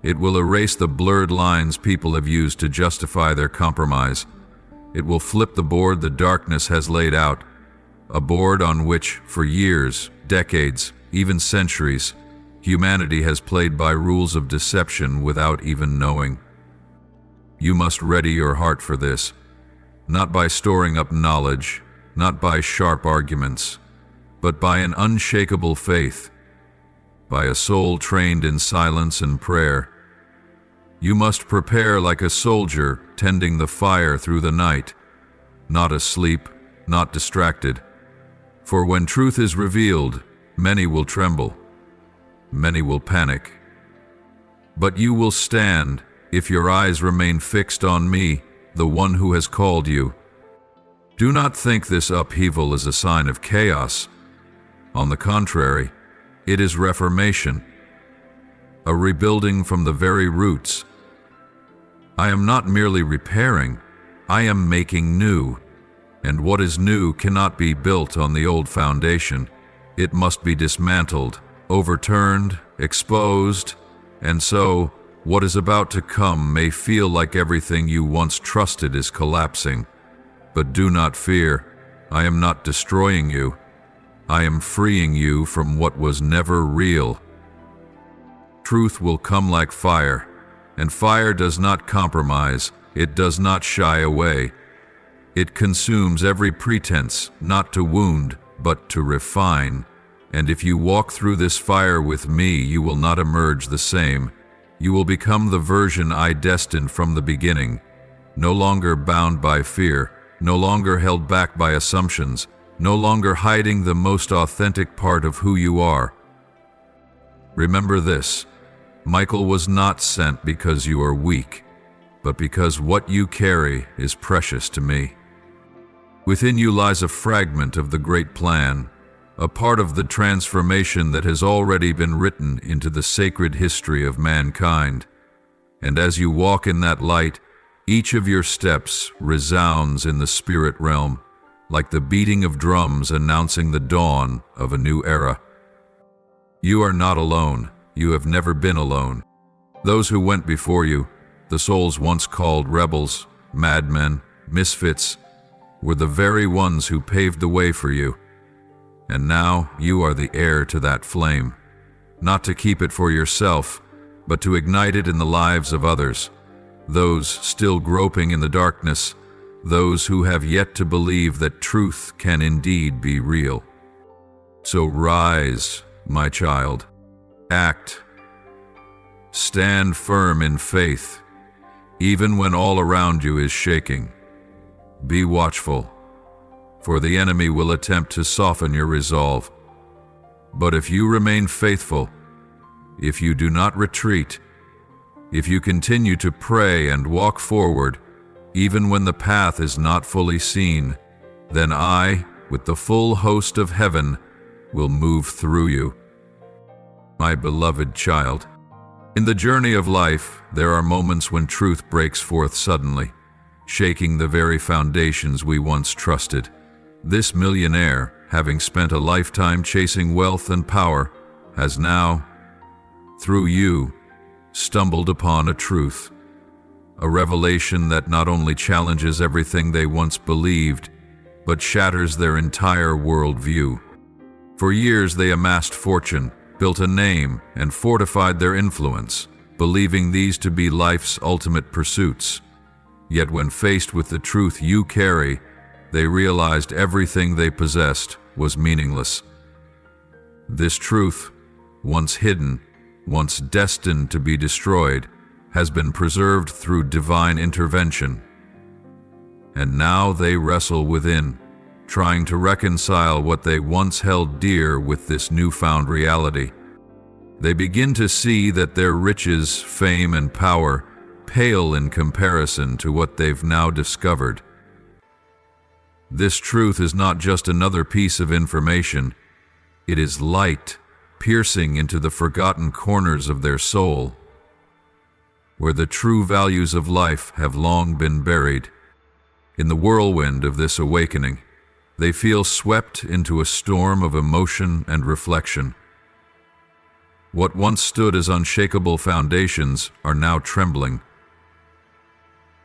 It will erase the blurred lines people have used to justify their compromise. It will flip the board the darkness has laid out, a board on which, for years, decades, even centuries, humanity has played by rules of deception without even knowing. You must ready your heart for this, not by storing up knowledge, not by sharp arguments, but by an unshakable faith, by a soul trained in silence and prayer. You must prepare like a soldier tending the fire through the night, not asleep, not distracted. For when truth is revealed, many will tremble, many will panic. But you will stand if your eyes remain fixed on me, the one who has called you. Do not think this upheaval is a sign of chaos. On the contrary, it is reformation, a rebuilding from the very roots. I am not merely repairing, I am making new, and what is new cannot be built on the old foundation. It must be dismantled, overturned, exposed, and so what is about to come may feel like everything you once trusted is collapsing. But do not fear, I am not destroying you. I am freeing you from what was never real. Truth will come like fire, and fire does not compromise, it does not shy away. It consumes every pretense, not to wound, but to refine. And if you walk through this fire with me, you will not emerge the same. You will become the version I destined from the beginning, no longer bound by fear, no longer held back by assumptions, no longer hiding the most authentic part of who you are. Remember this, Michael was not sent because you are weak, but because what you carry is precious to me. Within you lies a fragment of the great plan, a part of the transformation that has already been written into the sacred history of mankind. And as you walk in that light, each of your steps resounds in the spirit realm, like the beating of drums announcing the dawn of a new era. You are not alone. You have never been alone. Those who went before you, the souls once called rebels, madmen, misfits, were the very ones who paved the way for you. And now you are the heir to that flame, not to keep it for yourself, but to ignite it in the lives of others, those still groping in the darkness, those who have yet to believe that truth can indeed be real. So rise, my child. Act. Stand firm in faith, even when all around you is shaking. Be watchful, for the enemy will attempt to soften your resolve. But if you remain faithful, if you do not retreat, if you continue to pray and walk forward, even when the path is not fully seen, then I, with the full host of heaven, will move through you. My beloved child, in the journey of life, there are moments when truth breaks forth suddenly, shaking the very foundations we once trusted. This millionaire, having spent a lifetime chasing wealth and power, has now, through you, stumbled upon a truth, a revelation that not only challenges everything they once believed, but shatters their entire worldview. For years they amassed fortune, built a name, and fortified their influence, believing these to be life's ultimate pursuits. Yet when faced with the truth you carry, they realized everything they possessed was meaningless. This truth, once hidden, once destined to be destroyed, has been preserved through divine intervention. And now they wrestle within, trying to reconcile what they once held dear with this newfound reality. They begin to see that their riches, fame, and power pale in comparison to what they've now discovered. This truth is not just another piece of information, it is light piercing into the forgotten corners of their soul, where the true values of life have long been buried. In the whirlwind of this awakening, they feel swept into a storm of emotion and reflection. What once stood as unshakable foundations are now trembling.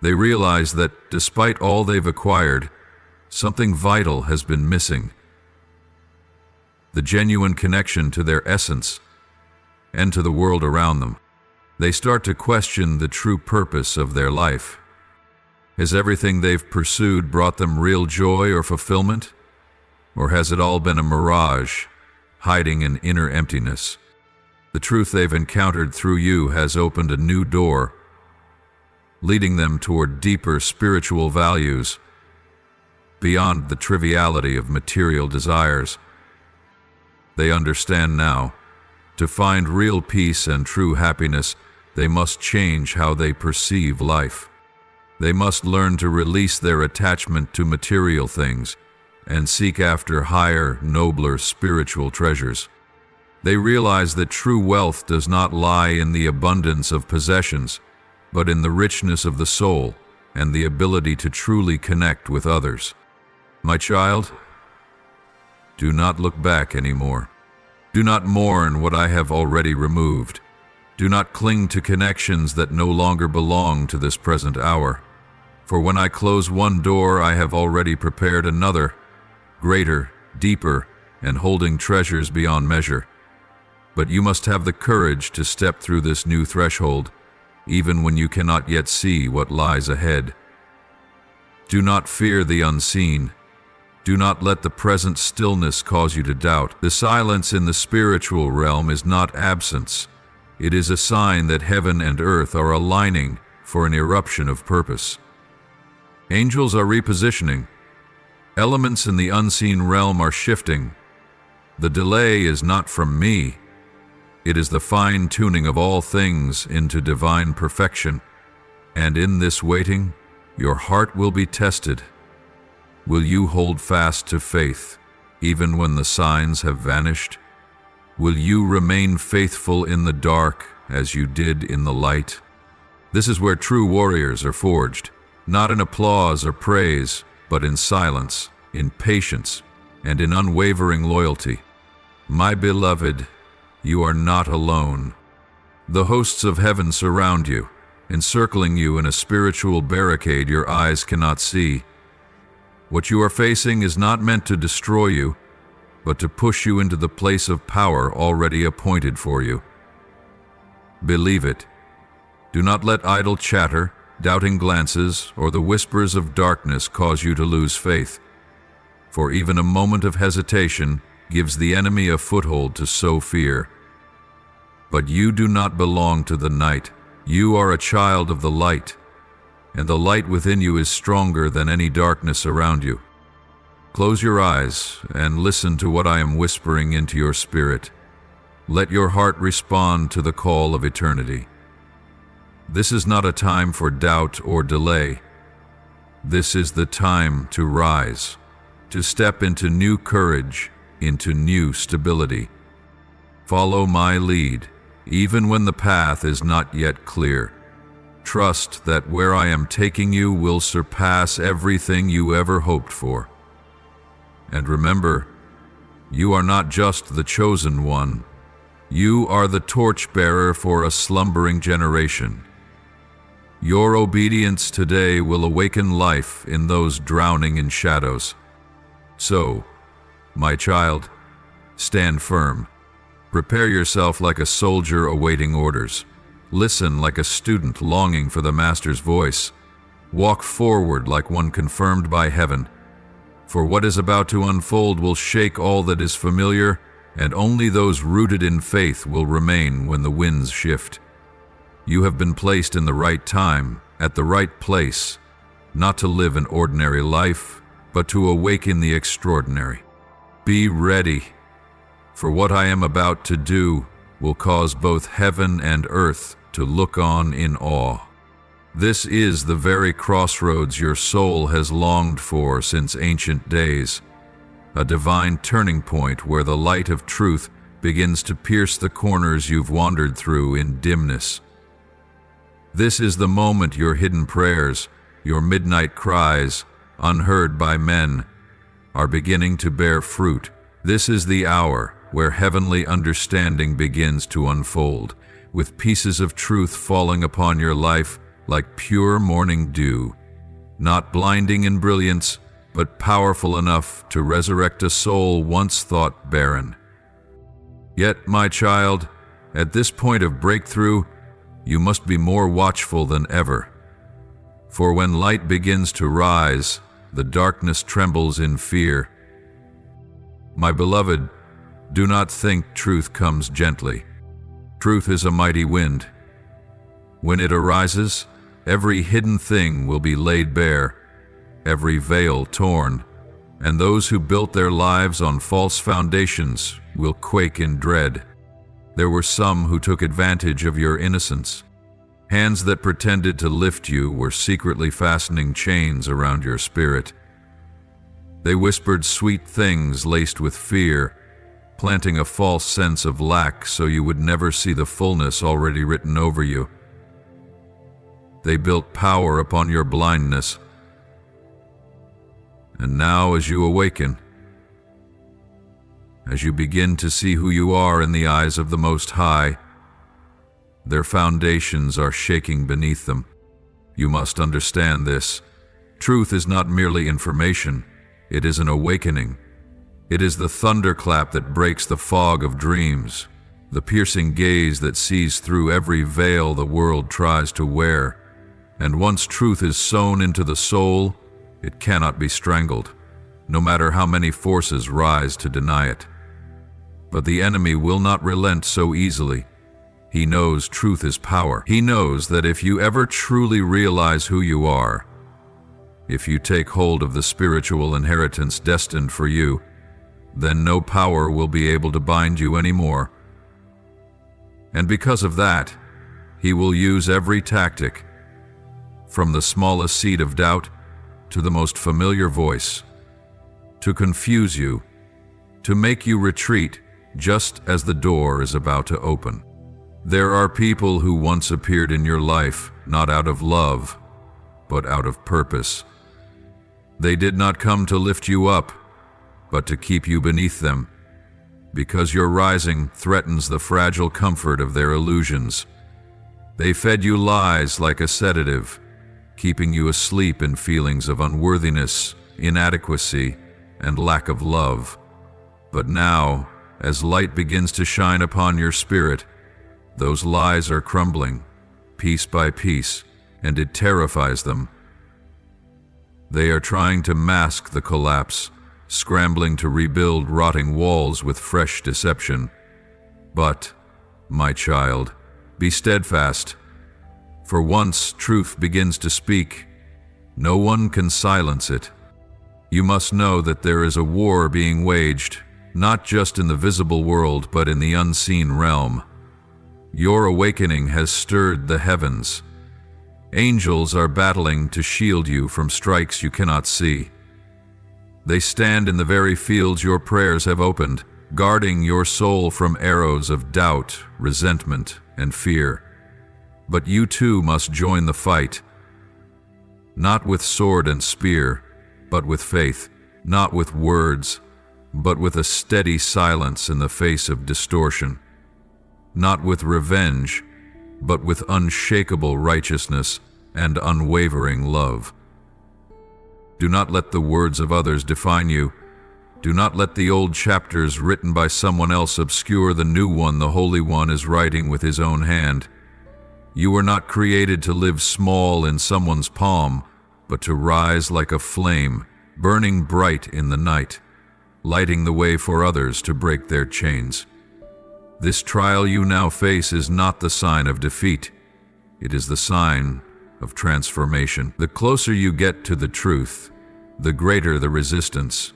They realize that, despite all they've acquired, something vital has been missing. The genuine connection to their essence and to the world around them. They start to question the true purpose of their life. Has everything they've pursued brought them real joy or fulfillment? Or has it all been a mirage, hiding an inner emptiness? The truth they've encountered through you has opened a new door, leading them toward deeper spiritual values, beyond the triviality of material desires. They understand now, to find real peace and true happiness, they must change how they perceive life. They must learn to release their attachment to material things and seek after higher, nobler spiritual treasures. They realize that true wealth does not lie in the abundance of possessions, but in the richness of the soul and the ability to truly connect with others. My child, do not look back anymore. Do not mourn what I have already removed. Do not cling to connections that no longer belong to this present hour. For when I close one door, I have already prepared another, greater, deeper, and holding treasures beyond measure. But you must have the courage to step through this new threshold, even when you cannot yet see what lies ahead. Do not fear the unseen. Do not let the present stillness cause you to doubt. The silence in the spiritual realm is not absence. It is a sign that heaven and earth are aligning for an eruption of purpose. Angels are repositioning. Elements in the unseen realm are shifting. The delay is not from me. It is the fine-tuning of all things into divine perfection. And in this waiting, your heart will be tested. Will you hold fast to faith, even when the signs have vanished? Will you remain faithful in the dark as you did in the light? This is where true warriors are forged, not in applause or praise, but in silence, in patience, and in unwavering loyalty. My beloved, you are not alone. The hosts of heaven surround you, encircling you in a spiritual barricade your eyes cannot see. What you are facing is not meant to destroy you, but to push you into the place of power already appointed for you. Believe it. Do not let idle chatter, doubting glances, or the whispers of darkness cause you to lose faith. For even a moment of hesitation gives the enemy a foothold to sow fear. But you do not belong to the night. You are a child of the light, and the light within you is stronger than any darkness around you. Close your eyes and listen to what I am whispering into your spirit. Let your heart respond to the call of eternity. This is not a time for doubt or delay. This is the time to rise, to step into new courage, into new stability. Follow my lead, even when the path is not yet clear. Trust that where I am taking you will surpass everything you ever hoped for. And remember, you are not just the chosen one. You are the torchbearer for a slumbering generation. Your obedience today will awaken life in those drowning in shadows. So, my child, stand firm. Prepare yourself like a soldier awaiting orders. Listen like a student longing for the Master's voice. Walk forward like one confirmed by heaven. For what is about to unfold will shake all that is familiar, and only those rooted in faith will remain when the winds shift. You have been placed in the right time, at the right place, not to live an ordinary life, but to awaken the extraordinary. Be ready, for what I am about to do will cause both heaven and earth to look on in awe. This is the very crossroads your soul has longed for since ancient days, a divine turning point where the light of truth begins to pierce the corners you've wandered through in dimness. This is the moment your hidden prayers, your midnight cries, unheard by men, are beginning to bear fruit. This is the hour where heavenly understanding begins to unfold, with pieces of truth falling upon your life like pure morning dew, not blinding in brilliance, but powerful enough to resurrect a soul once thought barren. Yet, my child, at this point of breakthrough, you must be more watchful than ever. For when light begins to rise, the darkness trembles in fear. My beloved, do not think truth comes gently. Truth is a mighty wind. When it arises, every hidden thing will be laid bare, every veil torn, and those who built their lives on false foundations will quake in dread. There were some who took advantage of your innocence. Hands that pretended to lift you were secretly fastening chains around your spirit. They whispered sweet things laced with fear, planting a false sense of lack so you would never see the fullness already written over you. They built power upon your blindness. And now, as you awaken, as you begin to see who you are in the eyes of the Most High, their foundations are shaking beneath them. You must understand this. Truth is not merely information, it is an awakening. It is the thunderclap that breaks the fog of dreams, the piercing gaze that sees through every veil the world tries to wear. And once truth is sown into the soul, it cannot be strangled, no matter how many forces rise to deny it. But the enemy will not relent so easily. He knows truth is power. He knows that if you ever truly realize who you are, if you take hold of the spiritual inheritance destined for you, then no power will be able to bind you anymore. And because of that, he will use every tactic, from the smallest seed of doubt to the most familiar voice, to confuse you, to make you retreat just as the door is about to open. There are people who once appeared in your life not out of love, but out of purpose. They did not come to lift you up, but to keep you beneath them, because your rising threatens the fragile comfort of their illusions. They fed you lies like a sedative, keeping you asleep in feelings of unworthiness, inadequacy, and lack of love. But now, as light begins to shine upon your spirit, those lies are crumbling, piece by piece, and it terrifies them. They are trying to mask the collapse, scrambling to rebuild rotting walls with fresh deception. But, my child, be steadfast, for once truth begins to speak, no one can silence it. You must know that there is a war being waged, not just in the visible world, but in the unseen realm. Your awakening has stirred the heavens. Angels are battling to shield you from strikes you cannot see. They stand in the very fields your prayers have opened, guarding your soul from arrows of doubt, resentment, and fear. But you too must join the fight, not with sword and spear, but with faith, not with words, but with a steady silence in the face of distortion, not with revenge, but with unshakable righteousness and unwavering love. Do not let the words of others define you. Do not let the old chapters written by someone else obscure the new one the Holy One is writing with his own hand. You were not created to live small in someone's palm, but to rise like a flame, burning bright in the night, lighting the way for others to break their chains. This trial you now face is not the sign of defeat. It is the sign of transformation. The closer you get to the truth, the greater the resistance.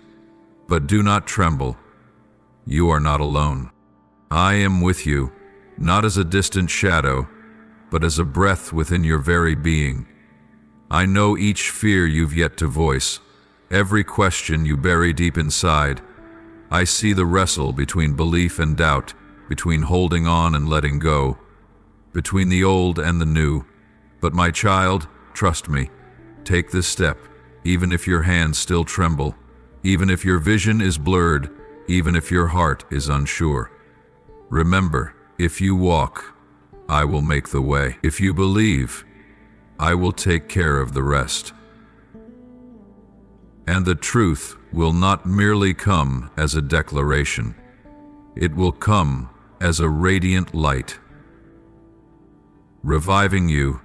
But do not tremble. You are not alone. I am with you, not as a distant shadow, but as a breath within your very being. I know each fear you've yet to voice, every question you bury deep inside. I see the wrestle between belief and doubt, between holding on and letting go, between the old and the new. But my child, trust me, take this step, even if your hands still tremble, even if your vision is blurred, even if your heart is unsure. Remember, if you walk, I will make the way. If you believe, I will take care of the rest. And the truth will not merely come as a declaration. It will come as a radiant light, reviving you,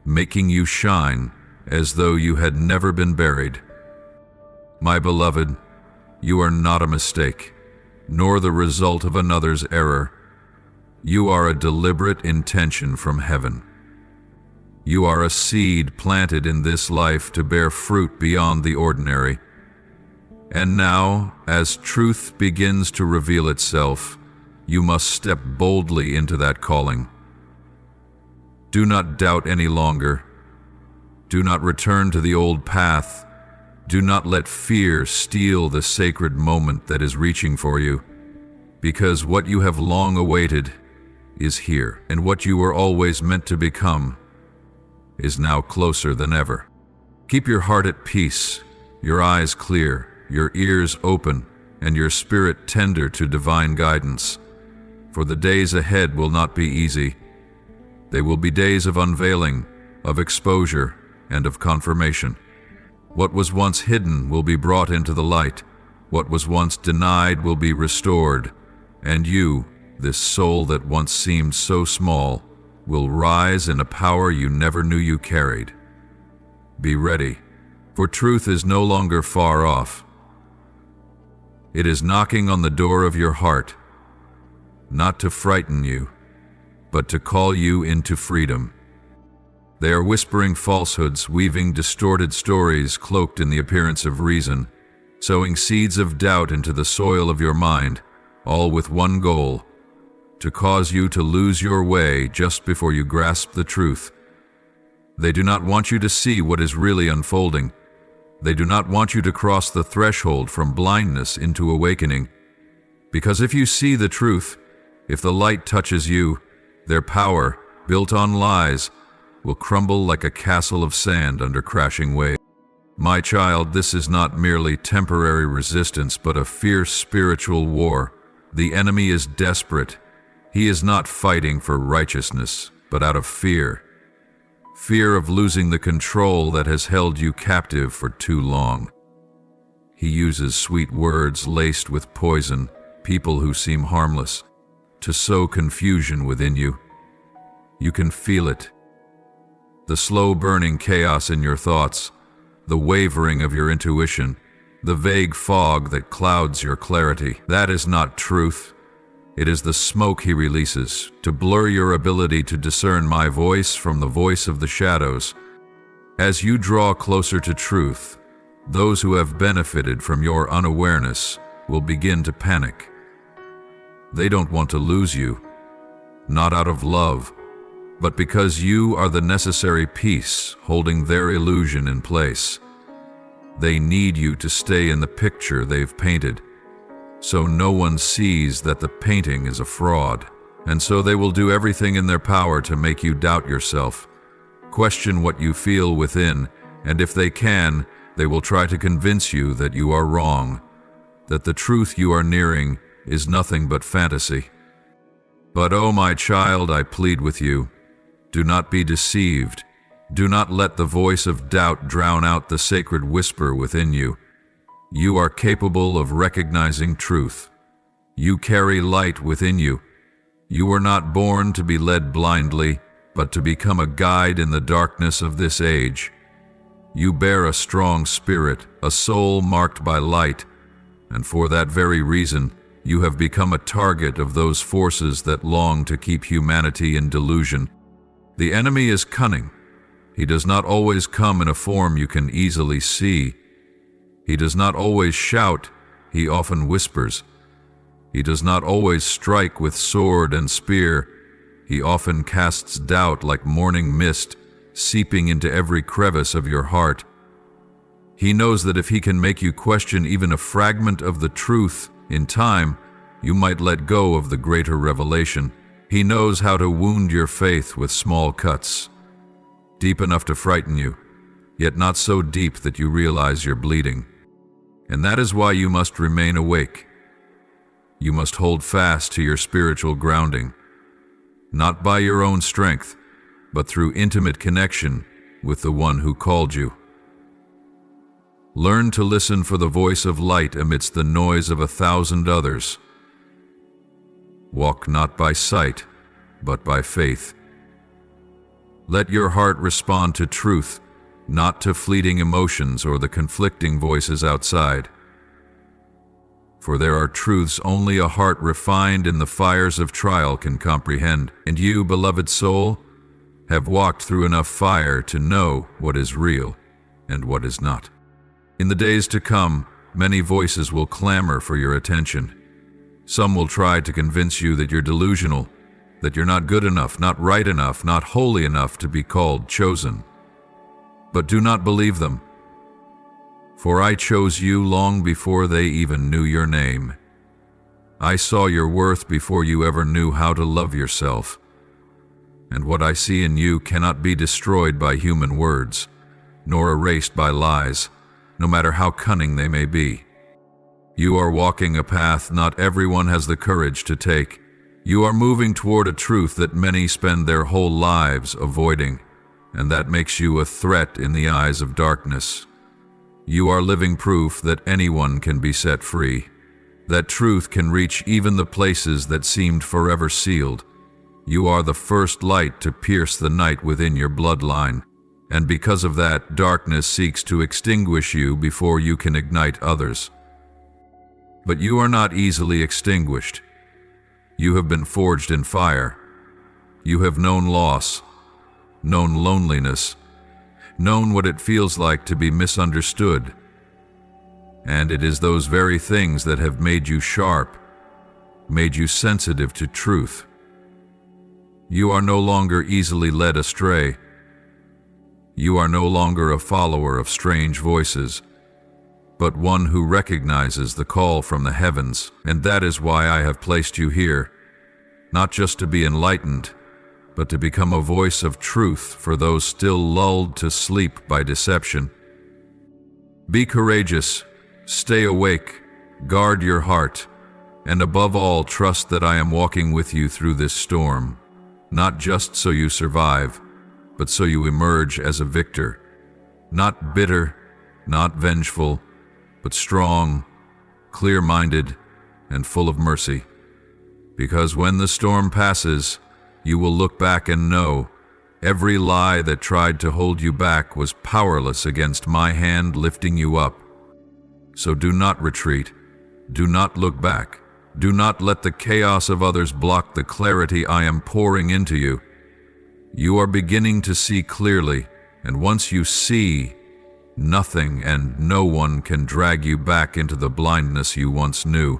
making you shine as though you had never been buried. My beloved, you are not a mistake, nor the result of another's error. You are a deliberate intention from heaven. You are a seed planted in this life to bear fruit beyond the ordinary. And now, as truth begins to reveal itself, you must step boldly into that calling. Do not doubt any longer. Do not return to the old path. Do not let fear steal the sacred moment that is reaching for you, because what you have long awaited is here, and what you were always meant to become is now closer than ever. Keep your heart at peace, your eyes clear, your ears open, and your spirit tender to divine guidance. For the days ahead will not be easy. They will be days of unveiling, of exposure, and of confirmation. What was once hidden will be brought into the light. What was once denied will be restored. And you, this soul that once seemed so small, will rise in a power you never knew you carried. Be ready, for truth is no longer far off. It is knocking on the door of your heart, not to frighten you, but to call you into freedom. They are whispering falsehoods, weaving distorted stories cloaked in the appearance of reason, sowing seeds of doubt into the soil of your mind, all with one goal: to cause you to lose your way just before you grasp the truth. They do not want you to see what is really unfolding. They do not want you to cross the threshold from blindness into awakening. Because if you see the truth, if the light touches you, their power, built on lies, will crumble like a castle of sand under crashing waves. My child, this is not merely temporary resistance, but a fierce spiritual war. The enemy is desperate. He is not fighting for righteousness, but out of fear. Fear of losing the control that has held you captive for too long. He uses sweet words laced with poison, people who seem harmless, to sow confusion within you. You can feel it. The slow burning chaos in your thoughts, the wavering of your intuition, the vague fog that clouds your clarity. That is not truth. It is the smoke he releases to blur your ability to discern my voice from the voice of the shadows. As you draw closer to truth, those who have benefited from your unawareness will begin to panic. They don't want to lose you, not out of love, but because you are the necessary piece holding their illusion in place. They need you to stay in the picture they've painted, so no one sees that the painting is a fraud. And so they will do everything in their power to make you doubt yourself, question what you feel within, and if they can, they will try to convince you that you are wrong, that the truth you are nearing is nothing but fantasy. But oh, my child, I plead with you, do not be deceived. Do not let the voice of doubt drown out the sacred whisper within you. You are capable of recognizing truth. You carry light within you. You were not born to be led blindly, but to become a guide in the darkness of this age. You bear a strong spirit, a soul marked by light, and for that very reason, you have become a target of those forces that long to keep humanity in delusion. The enemy is cunning. He does not always come in a form you can easily see. He does not always shout, he often whispers. He does not always strike with sword and spear. He often casts doubt like morning mist, seeping into every crevice of your heart. He knows that if he can make you question even a fragment of the truth, in time, you might let go of the greater revelation. He knows how to wound your faith with small cuts, deep enough to frighten you, yet not so deep that you realize you're bleeding. And that is why you must remain awake. You must hold fast to your spiritual grounding, not by your own strength, but through intimate connection with the one who called you. Learn to listen for the voice of light amidst the noise of 1,000 others. Walk not by sight, but by faith. Let your heart respond to truth, not to fleeting emotions or the conflicting voices outside. For there are truths only a heart refined in the fires of trial can comprehend, and you, beloved soul, have walked through enough fire to know what is real and what is not. In the days to come, many voices will clamor for your attention. Some will try to convince you that you're delusional, that you're not good enough, not right enough, not holy enough to be called chosen. But do not believe them, for I chose you long before they even knew your name. I saw your worth before you ever knew how to love yourself. And what I see in you cannot be destroyed by human words, nor erased by lies, no matter how cunning they may be. You are walking a path not everyone has the courage to take. You are moving toward a truth that many spend their whole lives avoiding, and that makes you a threat in the eyes of darkness. You are living proof that anyone can be set free, that truth can reach even the places that seemed forever sealed. You are the first light to pierce the night within your bloodline, and because of that, darkness seeks to extinguish you before you can ignite others. But you are not easily extinguished. You have been forged in fire. You have known loss, known loneliness, known what it feels like to be misunderstood. And it is those very things that have made you sharp, made you sensitive to truth. You are no longer easily led astray. You are no longer a follower of strange voices, but one who recognizes the call from the heavens. And that is why I have placed you here, not just to be enlightened, but to become a voice of truth for those still lulled to sleep by deception. Be courageous, stay awake, guard your heart, and above all, trust that I am walking with you through this storm, not just so you survive, but so you emerge as a victor, not bitter, not vengeful, but strong, clear-minded, and full of mercy. Because when the storm passes, you will look back and know every lie that tried to hold you back was powerless against my hand lifting you up. So do not retreat. Do not look back. Do not let the chaos of others block the clarity I am pouring into you. You are beginning to see clearly, and once you see, nothing and no one can drag you back into the blindness you once knew.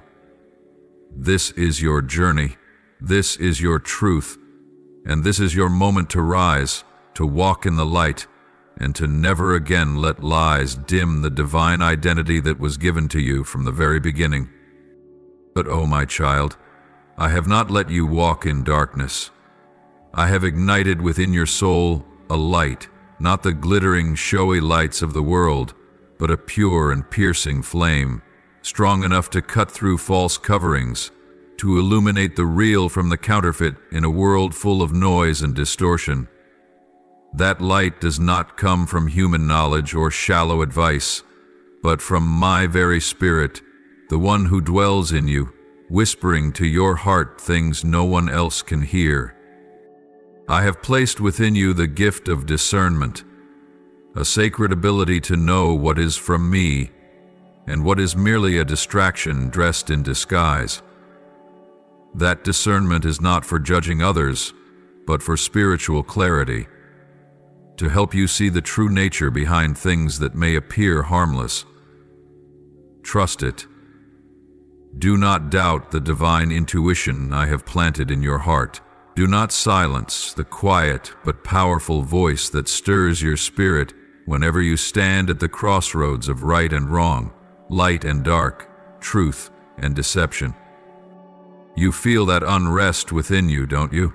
This is your journey. This is your truth. And this is your moment to rise, to walk in the light, and to never again let lies dim the divine identity that was given to you from the very beginning. But, oh my child, I have not let you walk in darkness. I have ignited within your soul a light, not the glittering, showy lights of the world, but a pure and piercing flame, strong enough to cut through false coverings, to illuminate the real from the counterfeit in a world full of noise and distortion. That light does not come from human knowledge or shallow advice, but from my very spirit, the one who dwells in you, whispering to your heart things no one else can hear. I have placed within you the gift of discernment, a sacred ability to know what is from me and what is merely a distraction dressed in disguise. That discernment is not for judging others, but for spiritual clarity, to help you see the true nature behind things that may appear harmless. Trust it. Do not doubt the divine intuition I have planted in your heart. Do not silence the quiet but powerful voice that stirs your spirit whenever you stand at the crossroads of right and wrong, light and dark, truth and deception. You feel that unrest within you, don't you?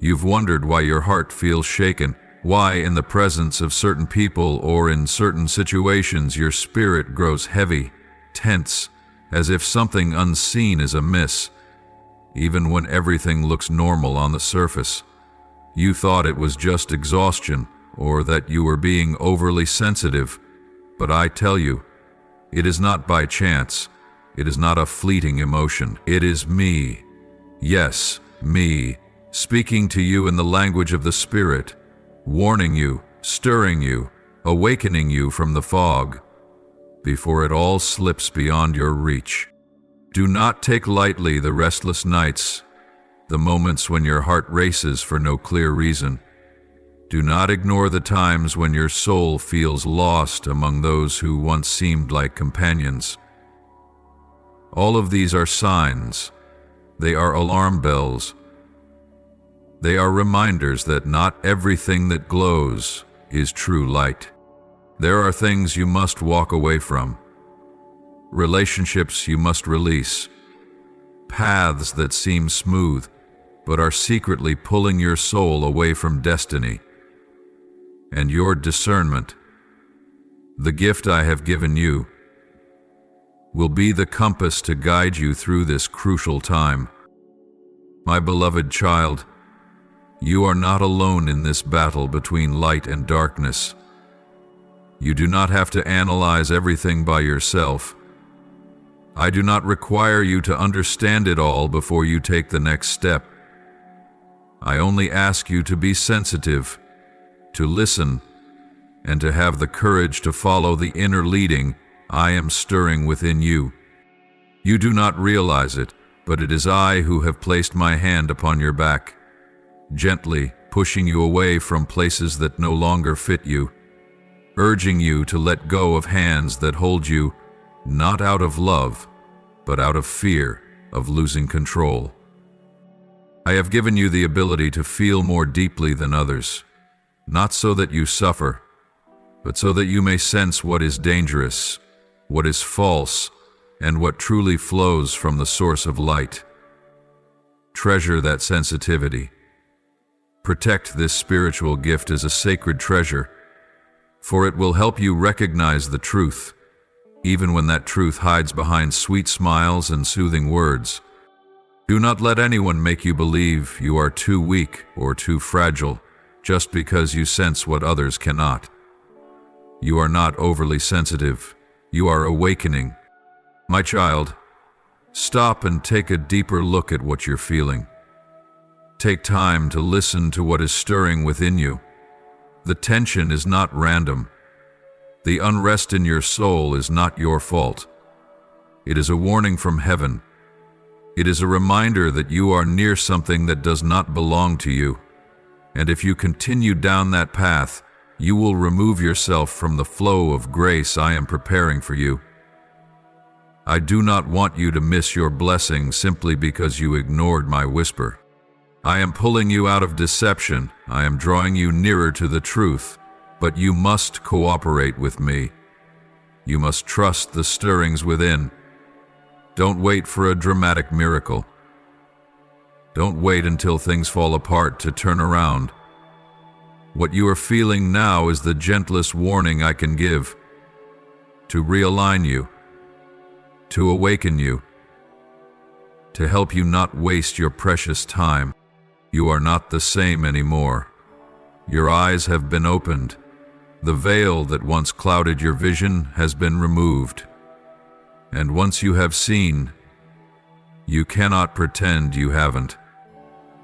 You've wondered why your heart feels shaken, why in the presence of certain people or in certain situations your spirit grows heavy, tense, as if something unseen is amiss. Even when everything looks normal on the surface, you thought it was just exhaustion or that you were being overly sensitive. But I tell you, it is not by chance. It is not a fleeting emotion. It is me. Yes, me, speaking to you in the language of the Spirit, warning you, stirring you, awakening you from the fog, before it all slips beyond your reach. Do not take lightly the restless nights, the moments when your heart races for no clear reason. Do not ignore the times when your soul feels lost among those who once seemed like companions. All of these are signs. They are alarm bells. They are reminders that not everything that glows is true light. There are things you must walk away from, relationships you must release, paths that seem smooth but are secretly pulling your soul away from destiny. And your discernment, the gift I have given you, will be the compass to guide you through this crucial time. My beloved child, you are not alone in this battle between light and darkness. You do not have to analyze everything by yourself. I do not require you to understand it all before you take the next step. I only ask you to be sensitive, to listen, and to have the courage to follow the inner leading I am stirring within you. You do not realize it, but it is I who have placed my hand upon your back, gently pushing you away from places that no longer fit you, urging you to let go of hands that hold you not out of love, but out of fear of losing control. I have given you the ability to feel more deeply than others, not so that you suffer, but so that you may sense what is dangerous, what is false, and what truly flows from the source of light. Treasure that sensitivity. Protect this spiritual gift as a sacred treasure, for it will help you recognize the truth, even when that truth hides behind sweet smiles and soothing words. Do not let anyone make you believe you are too weak or too fragile just because you sense what others cannot. You are not overly sensitive. You are awakening. My child, stop and take a deeper look at what you're feeling. Take time to listen to what is stirring within you. The tension is not random. The unrest in your soul is not your fault. It is a warning from heaven. It is a reminder that you are near something that does not belong to you. And if you continue down that path, you will remove yourself from the flow of grace I am preparing for you. I do not want you to miss your blessing simply because you ignored my whisper. I am pulling you out of deception. I am drawing you nearer to the truth, but you must cooperate with me. You must trust the stirrings within. Don't wait for a dramatic miracle. Don't wait until things fall apart to turn around. What you are feeling now is the gentlest warning I can give. To realign you. To awaken you. To help you not waste your precious time. You are not the same anymore. Your eyes have been opened. The veil that once clouded your vision has been removed. And once you have seen, you cannot pretend you haven't.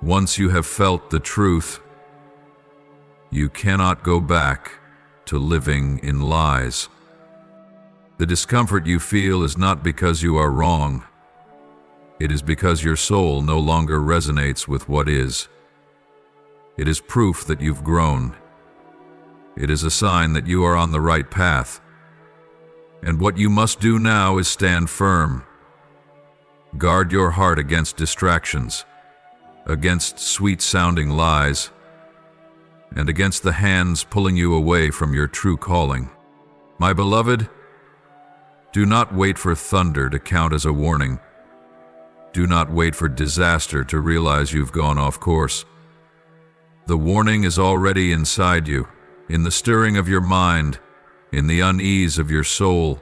Once you have felt the truth, you cannot go back to living in lies. The discomfort you feel is not because you are wrong. It is because your soul no longer resonates with what is. It is proof that you've grown. It is a sign that you are on the right path. And what you must do now is stand firm. Guard your heart against distractions, against sweet-sounding lies, and against the hands pulling you away from your true calling. My beloved, do not wait for thunder to count as a warning. Do not wait for disaster to realize you've gone off course. The warning is already inside you, in the stirring of your mind, in the unease of your soul.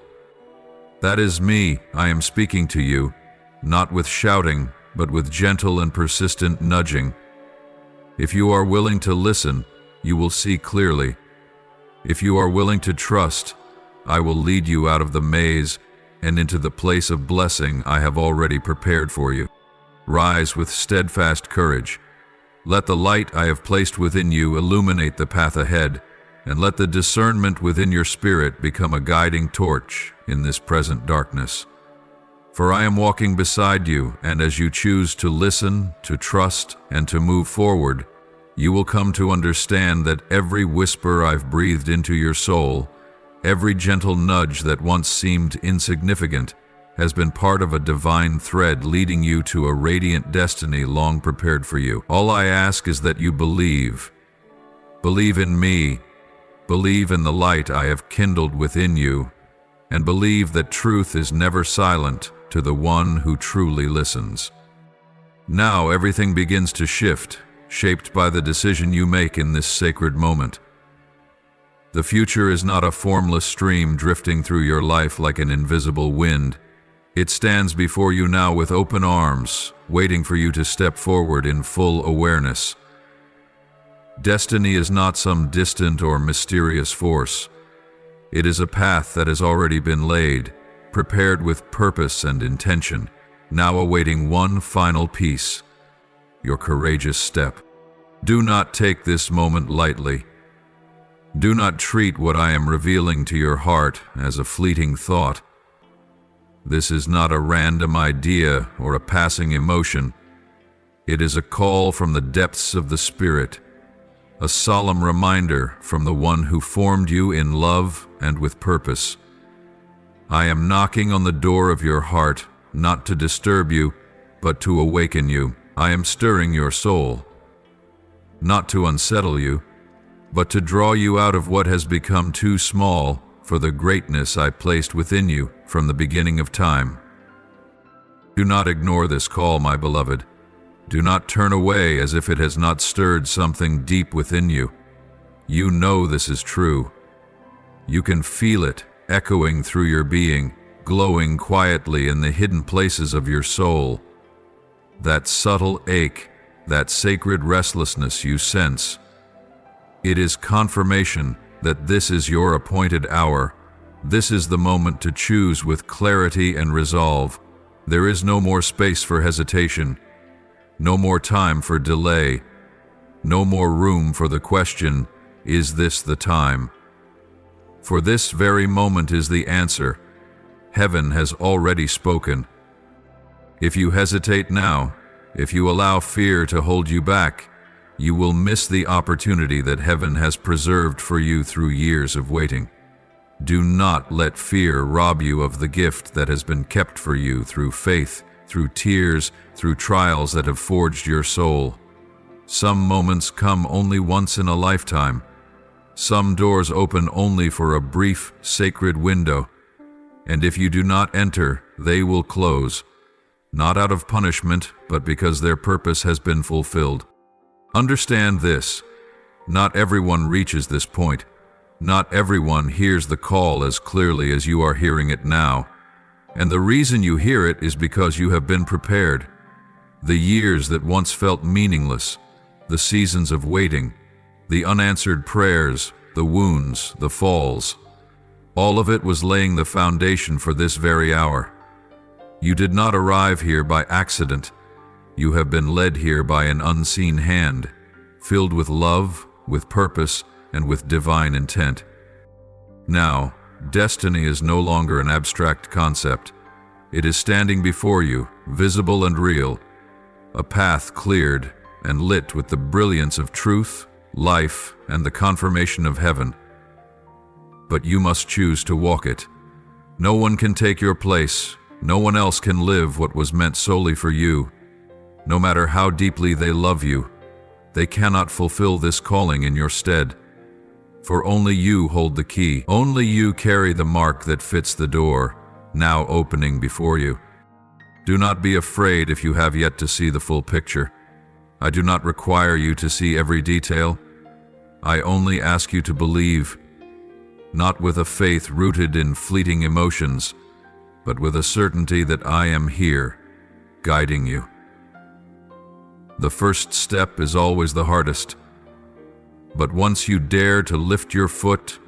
That is me. I am speaking to you, not with shouting, but with gentle and persistent nudging. If you are willing to listen, you will see clearly. If you are willing to trust, I will lead you out of the maze and into the place of blessing I have already prepared for you. Rise with steadfast courage. Let the light I have placed within you illuminate the path ahead, and let the discernment within your spirit become a guiding torch in this present darkness. For I am walking beside you, and as you choose to listen, to trust, and to move forward, you will come to understand that every whisper I've breathed into your soul, every gentle nudge that once seemed insignificant, has been part of a divine thread leading you to a radiant destiny long prepared for you. All I ask is that you believe. Believe in me. Believe in the light I have kindled within you, and believe that truth is never silent to the one who truly listens. Now everything begins to shift, shaped by the decision you make in this sacred moment. The future is not a formless stream drifting through your life like an invisible wind. It stands before you now with open arms, waiting for you to step forward in full awareness. Destiny is not some distant or mysterious force. It is a path that has already been laid, prepared with purpose and intention, now awaiting one final piece: your courageous step. Do not take this moment lightly. Do not treat what I am revealing to your heart as a fleeting thought. This is not a random idea or a passing emotion. It is a call from the depths of the Spirit, a solemn reminder from the one who formed you in love and with purpose. I am knocking on the door of your heart, not to disturb you, but to awaken you. I am stirring your soul, not to unsettle you, but to draw you out of what has become too small for the greatness I placed within you from the beginning of time. Do not ignore this call, my beloved. Do not turn away as if it has not stirred something deep within you. You know this is true. You can feel it echoing through your being, glowing quietly in the hidden places of your soul. That subtle ache, that sacred restlessness you sense. It is confirmation that this is your appointed hour. This is the moment to choose with clarity and resolve. There is no more space for hesitation, no more time for delay, no more room for the question, is this the time? For this very moment is the answer. Heaven has already spoken. If you hesitate now, if you allow fear to hold you back, you will miss the opportunity that heaven has preserved for you through years of waiting. Do not let fear rob you of the gift that has been kept for you through faith, through tears, through trials that have forged your soul. Some moments come only once in a lifetime. Some doors open only for a brief, sacred window. And if you do not enter, they will close, not out of punishment, but because their purpose has been fulfilled. Understand this: not everyone reaches this point. Not everyone hears the call as clearly as you are hearing it now. And the reason you hear it is because you have been prepared. The years that once felt meaningless, the seasons of waiting, the unanswered prayers, the wounds, the falls, all of it was laying the foundation for this very hour. You did not arrive here by accident. You have been led here by an unseen hand, filled with love, with purpose, and with divine intent. Now, destiny is no longer an abstract concept. It is standing before you, visible and real, a path cleared and lit with the brilliance of truth, life, and the confirmation of heaven. But you must choose to walk it. No one can take your place. No one else can live what was meant solely for you. No matter how deeply they love you, they cannot fulfill this calling in your stead. For only you hold the key. Only you carry the mark that fits the door, now opening before you. Do not be afraid if you have yet to see the full picture. I do not require you to see every detail. I only ask you to believe, not with a faith rooted in fleeting emotions, but with a certainty that I am here, guiding you. The first step is always the hardest. But once you dare to lift your foot,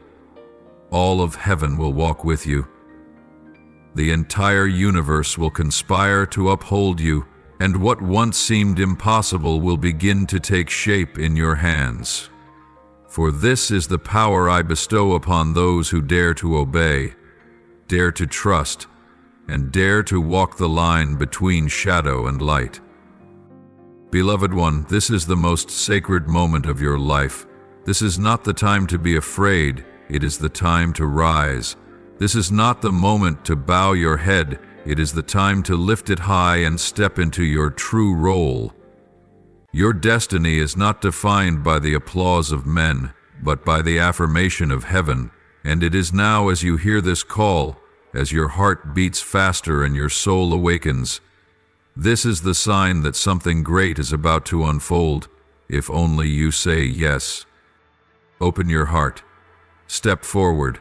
all of heaven will walk with you. The entire universe will conspire to uphold you, and what once seemed impossible will begin to take shape in your hands. For this is the power I bestow upon those who dare to obey, dare to trust, and dare to walk the line between shadow and light. Beloved one, this is the most sacred moment of your life. This is not the time to be afraid, it is the time to rise. This is not the moment to bow your head, it is the time to lift it high and step into your true role. Your destiny is not defined by the applause of men, but by the affirmation of heaven. And it is now, as you hear this call, as your heart beats faster and your soul awakens. This is the sign that something great is about to unfold, if only you say yes. Open your heart. Step forward.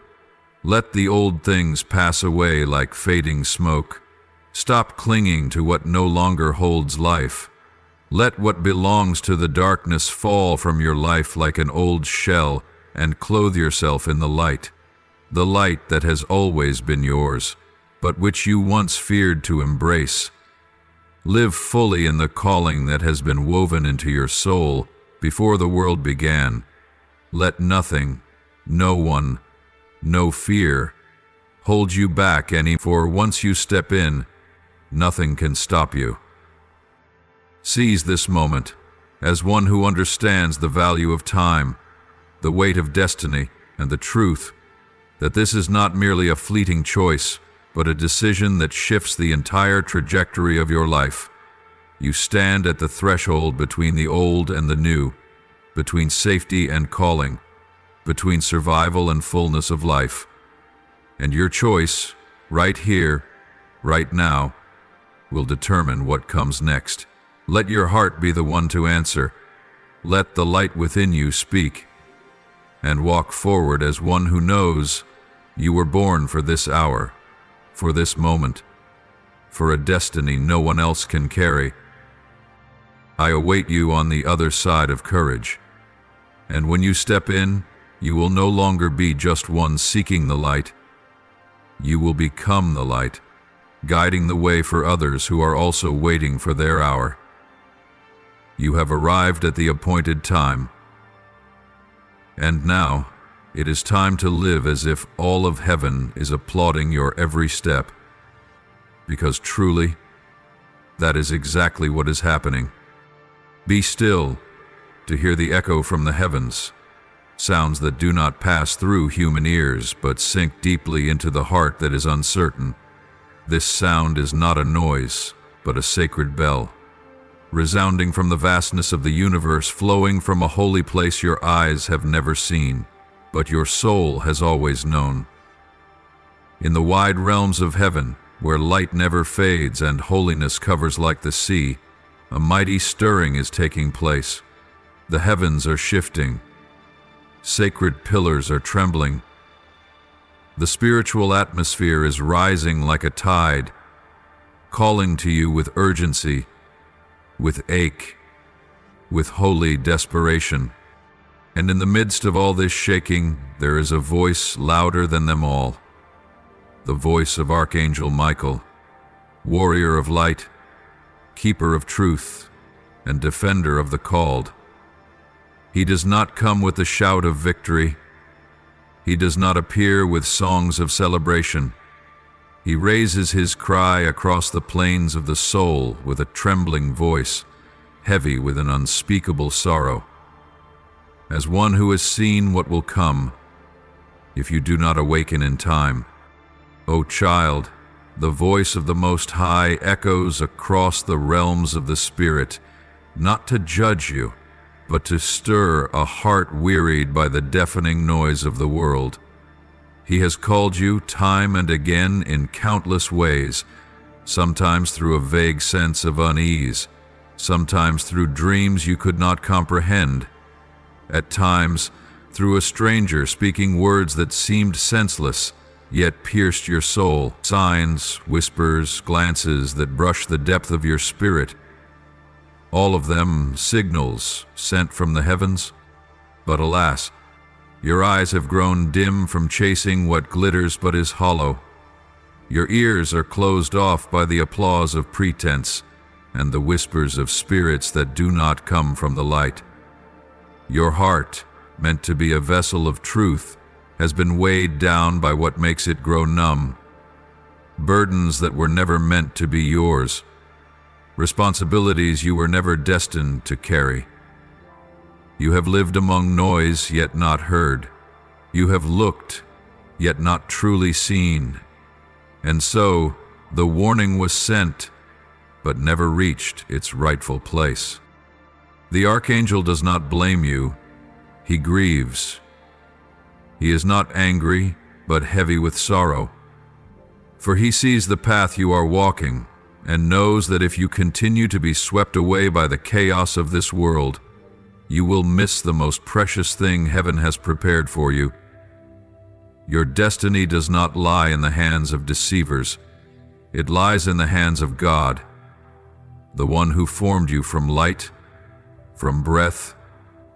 Let the old things pass away like fading smoke. Stop clinging to what no longer holds life. Let what belongs to the darkness fall from your life like an old shell and clothe yourself in the light that has always been yours, but which you once feared to embrace. Live fully in the calling that has been woven into your soul before the world began. Let nothing, no one, no fear hold you back for once you step in, nothing can stop you. Seize this moment as one who understands the value of time, the weight of destiny, and the truth that this is not merely a fleeting choice, but a decision that shifts the entire trajectory of your life. You stand at the threshold between the old and the new, between safety and calling, between survival and fullness of life. And your choice, right here, right now, will determine what comes next. Let your heart be the one to answer. Let the light within you speak, and walk forward as one who knows you were born for this hour, for this moment, for a destiny no one else can carry. I await you on the other side of courage. And when you step in, you will no longer be just one seeking the light. You will become the light, guiding the way for others who are also waiting for their hour. You have arrived at the appointed time. And now, It is time to live as if all of heaven is applauding your every step. Because truly, that is exactly what is happening. Be still to hear the echo from the heavens, sounds that do not pass through human ears but sink deeply into the heart that is uncertain. This sound is not a noise, but a sacred bell, resounding from the vastness of the universe, flowing from a holy place your eyes have never seen, but your soul has always known. In the wide realms of heaven, where light never fades and holiness covers like the sea, a mighty stirring is taking place. The heavens are shifting. Sacred pillars are trembling. The spiritual atmosphere is rising like a tide, calling to you with urgency, with ache, with holy desperation. And in the midst of all this shaking, there is a voice louder than them all. The voice of Archangel Michael, warrior of light, keeper of truth, and defender of the called. He does not come with a shout of victory. He does not appear with songs of celebration. He raises his cry across the plains of the soul with a trembling voice, heavy with an unspeakable sorrow. As one who has seen what will come, if you do not awaken in time. O child, the voice of the Most High echoes across the realms of the Spirit, not to judge you, but to stir a heart wearied by the deafening noise of the world. He has called you time and again in countless ways, sometimes through a vague sense of unease, sometimes through dreams you could not comprehend, at times through a stranger speaking words that seemed senseless, yet pierced your soul, signs, whispers, glances that brushed the depth of your spirit. All of them signals sent from the heavens. But alas, your eyes have grown dim from chasing what glitters but is hollow. Your ears are closed off by the applause of pretense and the whispers of spirits that do not come from the light. Your heart, meant to be a vessel of truth, has been weighed down by what makes it grow numb. Burdens that were never meant to be yours. Responsibilities you were never destined to carry. You have lived among noise yet not heard. You have looked yet not truly seen. And so, the warning was sent, but never reached its rightful place. The archangel does not blame you. He grieves. He is not angry, but heavy with sorrow. For he sees the path you are walking, and knows that if you continue to be swept away by the chaos of this world, you will miss the most precious thing heaven has prepared for you. Your destiny does not lie in the hands of deceivers. It lies in the hands of God, the one who formed you from light, from breath,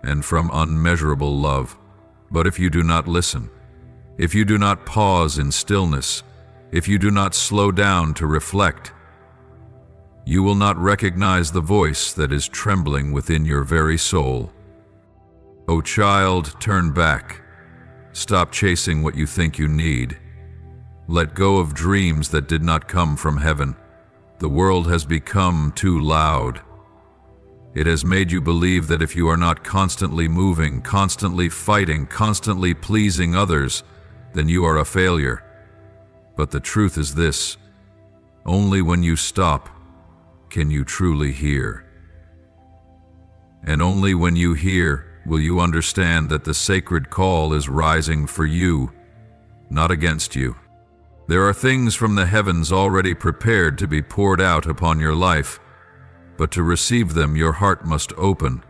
and from unmeasurable love. But if you do not listen, if you do not pause in stillness, if you do not slow down to reflect, you will not recognize the voice that is trembling within your very soul. O child, turn back. Stop chasing what you think you need. Let go of dreams that did not come from heaven. The world has become too loud. It has made you believe that if you are not constantly moving, constantly fighting, constantly pleasing others, then you are a failure. But the truth is this: only when you stop can you truly hear. And only when you hear will you understand that the sacred call is rising for you, not against you. There are things from the heavens already prepared to be poured out upon your life, but to receive them your heart must open.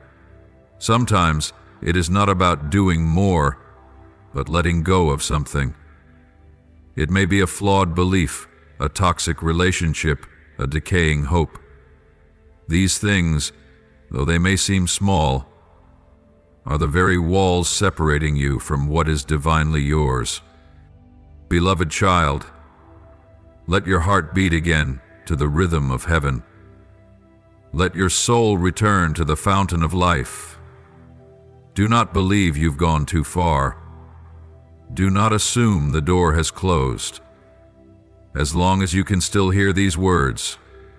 Sometimes it is not about doing more, but letting go of something. It may be a flawed belief, a toxic relationship, a decaying hope. These things, though they may seem small, are the very walls separating you from what is divinely yours. Beloved child, let your heart beat again to the rhythm of heaven. Let your soul return to the fountain of life. Do not believe you've gone too far. Do not assume the door has closed. As long as you can still hear these words,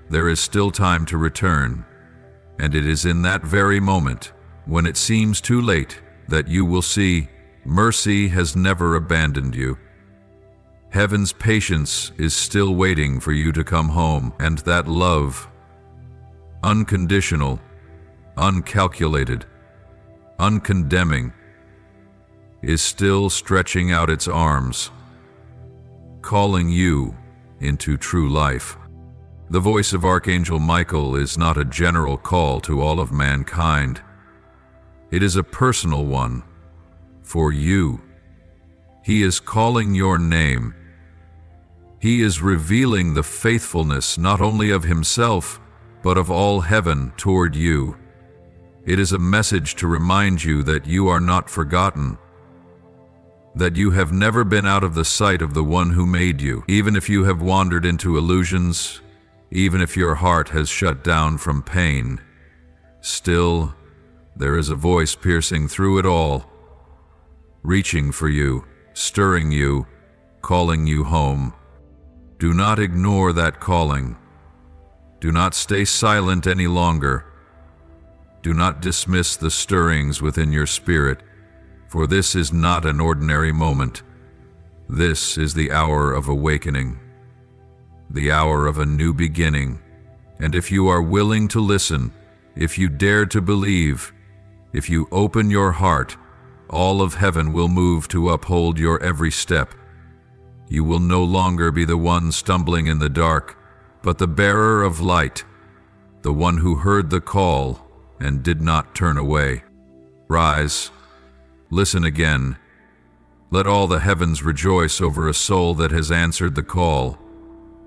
there is still time to return, and it is in that very moment, when it seems too late, that you will see mercy has never abandoned you. Heaven's patience is still waiting for you to come home, and that love, unconditional, uncalculated, uncondemning, is still stretching out its arms, calling you into true life. The voice of Archangel Michael is not a general call to all of mankind. It is a personal one for you. He is calling your name. He is revealing the faithfulness not only of himself, but of all heaven toward you. It is a message to remind you that you are not forgotten, that you have never been out of the sight of the one who made you, even if you have wandered into illusions, even if your heart has shut down from pain. Still, there is a voice piercing through it all, reaching for you, stirring you, calling you home. Do not ignore that calling. Do not stay silent any longer. Do not dismiss the stirrings within your spirit, for this is not an ordinary moment. This is the hour of awakening, the hour of a new beginning. And if you are willing to listen, if you dare to believe, if you open your heart, all of heaven will move to uphold your every step. You will no longer be the one stumbling in the dark, but the bearer of light, the one who heard the call and did not turn away. Rise, listen again. Let all the heavens rejoice over a soul that has answered the call.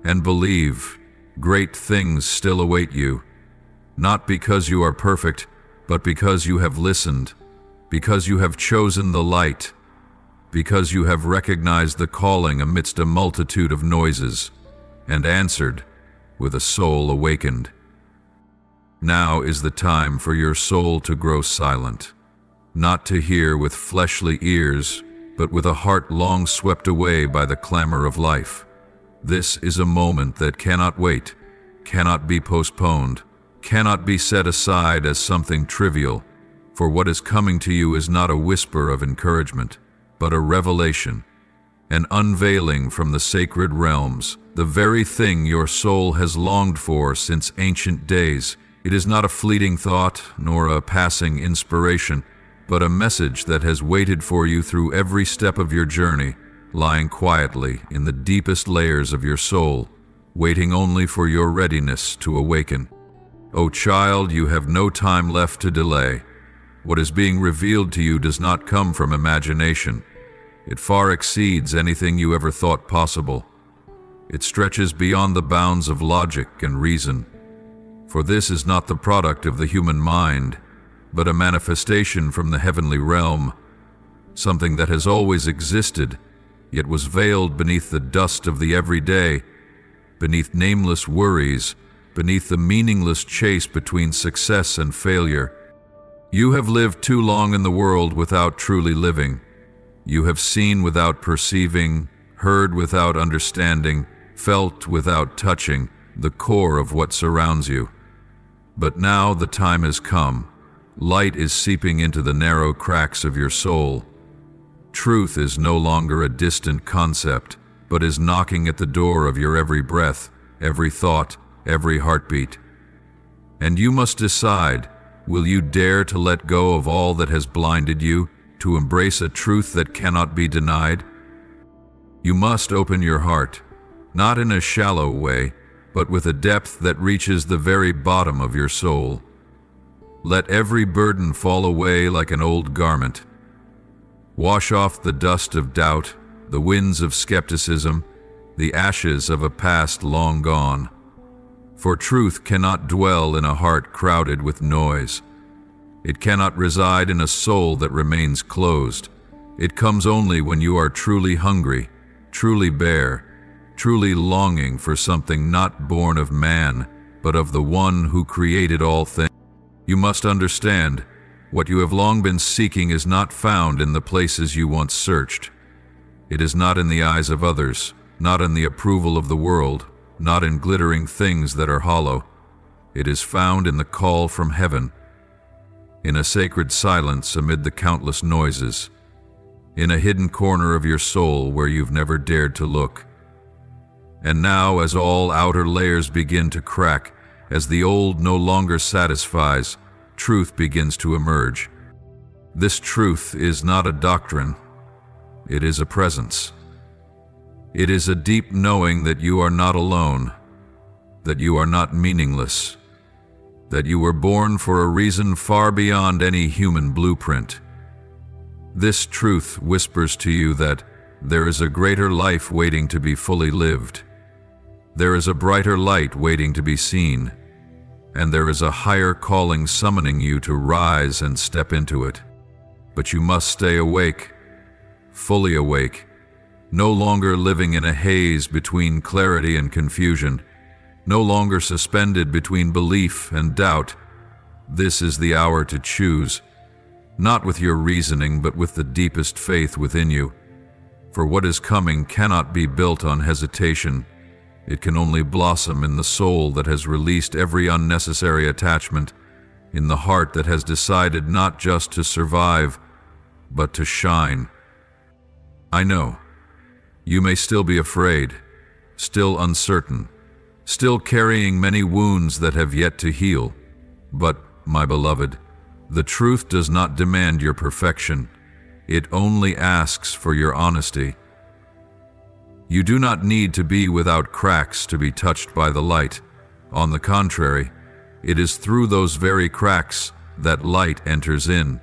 And believe, great things still await you, not because you are perfect, but because you have listened, because you have chosen the light, because you have recognized the calling amidst a multitude of noises, and answered with a soul awakened. Now is the time for your soul to grow silent, not to hear with fleshly ears, but with a heart long swept away by the clamor of life. This is a moment that cannot wait, cannot be postponed, cannot be set aside as something trivial, for what is coming to you is not a whisper of encouragement, but a revelation, an unveiling from the sacred realms, the very thing your soul has longed for since ancient days. It is not a fleeting thought, nor a passing inspiration, but a message that has waited for you through every step of your journey, lying quietly in the deepest layers of your soul, waiting only for your readiness to awaken. O child, you have no time left to delay. What is being revealed to you does not come from imagination. It far exceeds anything you ever thought possible. It stretches beyond the bounds of logic and reason. For this is not the product of the human mind, but a manifestation from the heavenly realm, something that has always existed, yet was veiled beneath the dust of the everyday, beneath nameless worries, beneath the meaningless chase between success and failure. You have lived too long in the world without truly living. You have seen without perceiving, heard without understanding, felt without touching the core of what surrounds you. But now the time has come. Light is seeping into the narrow cracks of your soul. Truth is no longer a distant concept, but is knocking at the door of your every breath, every thought, every heartbeat. And you must decide, will you dare to let go of all that has blinded you, to embrace a truth that cannot be denied? You must open your heart, not in a shallow way, but with a depth that reaches the very bottom of your soul. Let every burden fall away like an old garment. Wash off the dust of doubt, the winds of skepticism, the ashes of a past long gone. For truth cannot dwell in a heart crowded with noise. It cannot reside in a soul that remains closed. It comes only when you are truly hungry, truly bare, truly longing for something not born of man, but of the one who created all things. You must understand, what you have long been seeking is not found in the places you once searched. It is not in the eyes of others, not in the approval of the world, not in glittering things that are hollow. It is found in the call from heaven, in a sacred silence amid the countless noises, in a hidden corner of your soul where you've never dared to look. And now, as all outer layers begin to crack, as the old no longer satisfies, truth begins to emerge. This truth is not a doctrine, it is a presence. It is a deep knowing that you are not alone, that you are not meaningless, that you were born for a reason far beyond any human blueprint. This truth whispers to you that there is a greater life waiting to be fully lived. There is a brighter light waiting to be seen, and there is a higher calling summoning you to rise and step into it. But you must stay awake, fully awake, no longer living in a haze between clarity and confusion, no longer suspended between belief and doubt. This is the hour to choose, not with your reasoning, but with the deepest faith within you. For what is coming cannot be built on hesitation. It can only blossom in the soul that has released every unnecessary attachment, in the heart that has decided not just to survive, but to shine. I know. You may still be afraid, still uncertain, still carrying many wounds that have yet to heal. But, my beloved, the truth does not demand your perfection. It only asks for your honesty. You do not need to be without cracks to be touched by the light. On the contrary, it is through those very cracks that light enters in.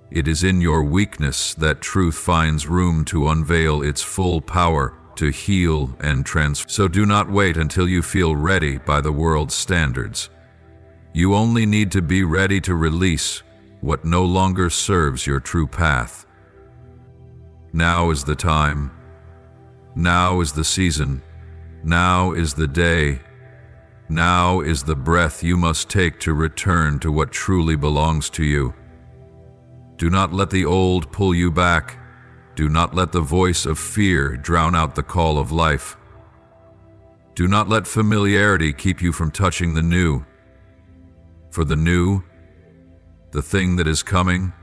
It is in your weakness that truth finds room to unveil its full power, to heal and transform. So do not wait until you feel ready by the world's standards. You only need to be ready to release what no longer serves your true path. Now is the time. Now is the season. Now is the day. Now is the breath you must take to return to what truly belongs to you. Do not let the old pull you back. Do not let the voice of fear drown out the call of life. Do not let familiarity keep you from touching the new. For the new, the thing that is coming,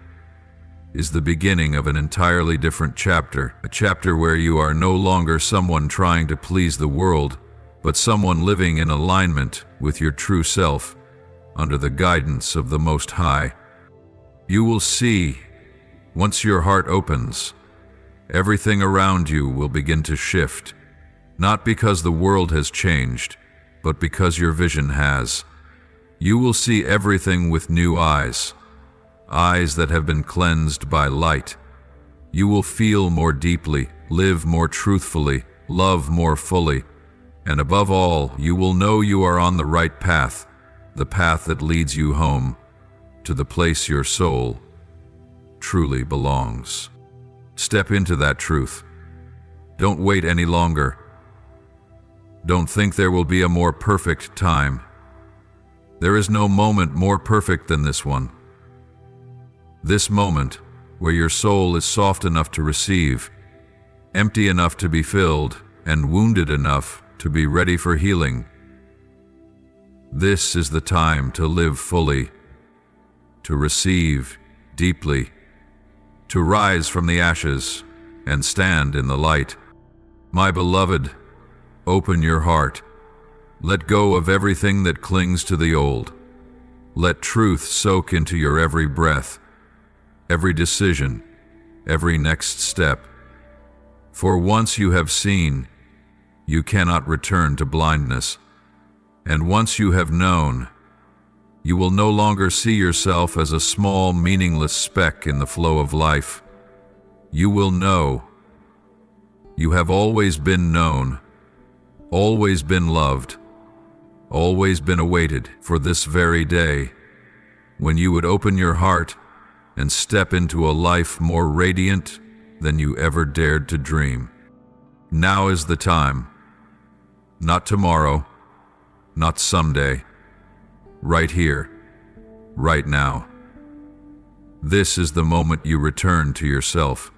is the beginning of an entirely different chapter, a chapter where you are no longer someone trying to please the world, but someone living in alignment with your true self, under the guidance of the Most High. You will see, once your heart opens, everything around you will begin to shift, not because the world has changed, but because your vision has. You will see everything with new eyes, eyes that have been cleansed by light. You will feel more deeply, live more truthfully, love more fully, and above all, you will know you are on the right path, the path that leads you home, to the place your soul truly belongs. Step into that truth. Don't wait any longer. Don't think there will be a more perfect time. There is no moment more perfect than this one. This moment, where your soul is soft enough to receive, empty enough to be filled, and wounded enough to be ready for healing. This is the time to live fully, to receive deeply, to rise from the ashes and stand in the light. My beloved, open your heart. Let go of everything that clings to the old. Let truth soak into your every breath, every decision, every next step. For once you have seen, you cannot return to blindness. And once you have known, you will no longer see yourself as a small, meaningless speck in the flow of life. You will know. You have always been known, always been loved, always been awaited for this very day, when you would open your heart and step into a life more radiant than you ever dared to dream. Now is the time. Not tomorrow, not someday. Right here, right now. This is the moment you return to yourself.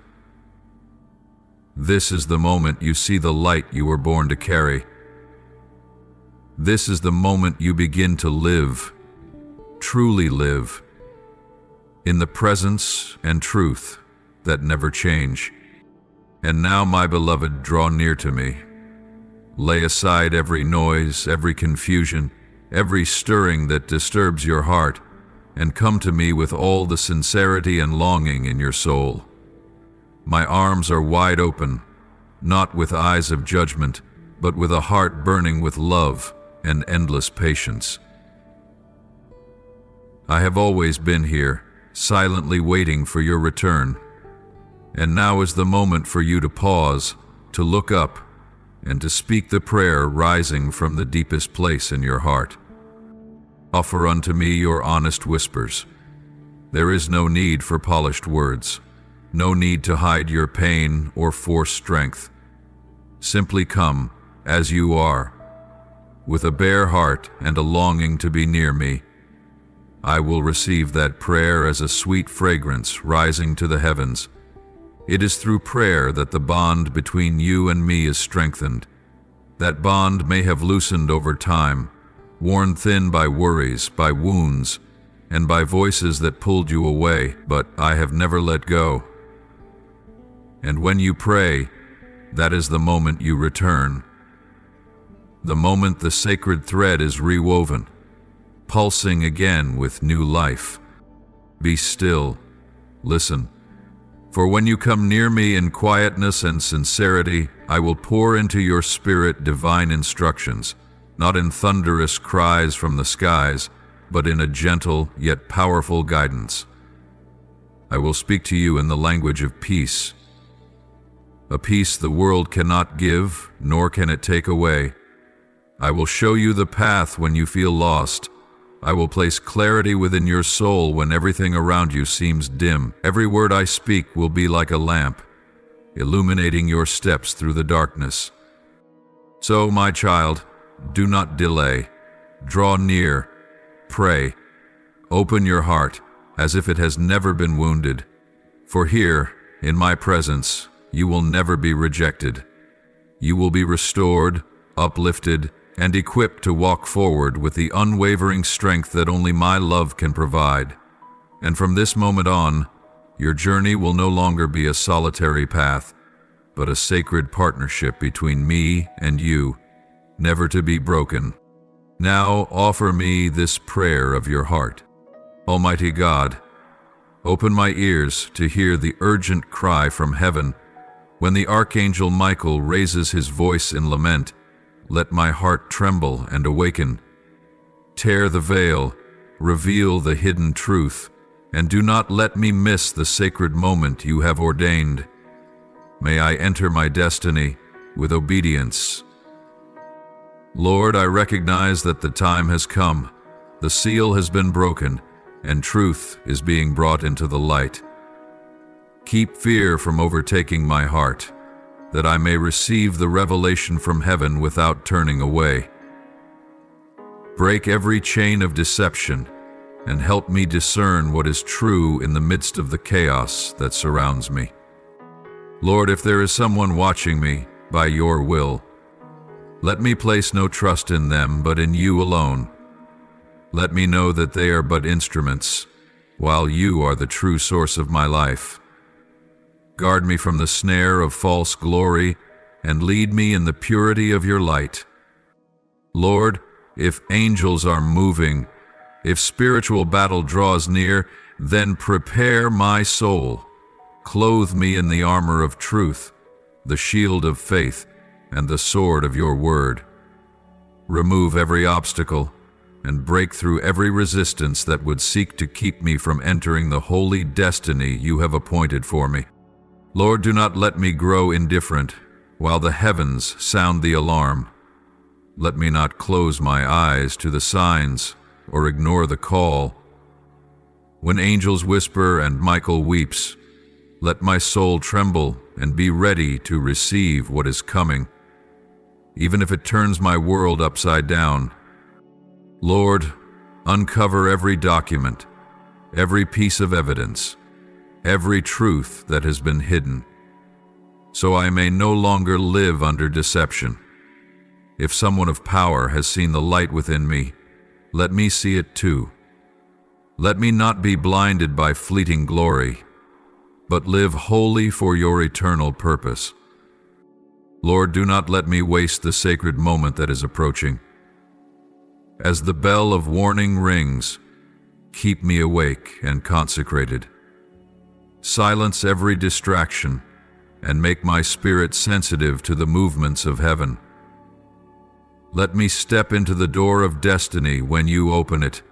This is the moment you see the light you were born to carry. This is the moment you begin to live, truly live, in the presence and truth that never change. And now, my beloved, draw near to me. Lay aside every noise, every confusion, every stirring that disturbs your heart, and come to me with all the sincerity and longing in your soul. My arms are wide open, not with eyes of judgment, but with a heart burning with love and endless patience. I have always been here, silently waiting for your return. And now is the moment for you to pause, to look up, and to speak the prayer rising from the deepest place in your heart. Offer unto me your honest whispers. There is no need for polished words, no need to hide your pain or force strength. Simply come as you are, with a bare heart and a longing to be near me. I will receive that prayer as a sweet fragrance rising to the heavens. It is through prayer that the bond between you and me is strengthened. That bond may have loosened over time, worn thin by worries, by wounds, and by voices that pulled you away, but I have never let go. And when you pray, that is the moment you return. The moment the sacred thread is rewoven, pulsing again with new life. Be still, listen. For when you come near me in quietness and sincerity, I will pour into your spirit divine instructions, not in thunderous cries from the skies, but in a gentle yet powerful guidance. I will speak to you in the language of peace, a peace the world cannot give, nor can it take away. I will show you the path when you feel lost. I will place clarity within your soul when everything around you seems dim. Every word I speak will be like a lamp, illuminating your steps through the darkness. So, my child, do not delay. Draw near. Pray. Open your heart as if it has never been wounded. For here, in my presence, you will never be rejected. You will be restored, uplifted, and equipped to walk forward with the unwavering strength that only my love can provide. And from this moment on, your journey will no longer be a solitary path, but a sacred partnership between me and you, never to be broken. Now offer me this prayer of your heart. Almighty God, open my ears to hear the urgent cry from heaven. When the Archangel Michael raises his voice in lament, let my heart tremble and awaken. Tear the veil, reveal the hidden truth, and do not let me miss the sacred moment you have ordained. May I enter my destiny with obedience. Lord, I recognize that the time has come, the seal has been broken, and truth is being brought into the light. Keep fear from overtaking my heart, that I may receive the revelation from heaven without turning away. Break every chain of deception, and help me discern what is true in the midst of the chaos that surrounds me. Lord, if there is someone watching me by your will, let me place no trust in them but in you alone. Let me know that they are but instruments, while you are the true source of my life. Guard me from the snare of false glory, and lead me in the purity of your light. Lord, if angels are moving, if spiritual battle draws near, then prepare my soul. Clothe me in the armor of truth, the shield of faith, and the sword of your word. Remove every obstacle, and break through every resistance that would seek to keep me from entering the holy destiny you have appointed for me. Lord, do not let me grow indifferent while the heavens sound the alarm. Let me not close my eyes to the signs or ignore the call. When angels whisper and Michael weeps, let my soul tremble and be ready to receive what is coming, even if it turns my world upside down. Lord, uncover every document, every piece of evidence, every truth that has been hidden. so I may no longer live under deception. If someone of power has seen the light within me, let me see it too. Let me not be blinded by fleeting glory, but live wholly for your eternal purpose. Lord, do not let me waste the sacred moment that is approaching. As the bell of warning rings, keep me awake and consecrated. Silence every distraction and make my spirit sensitive to the movements of heaven. Let me step into the door of destiny when you open it,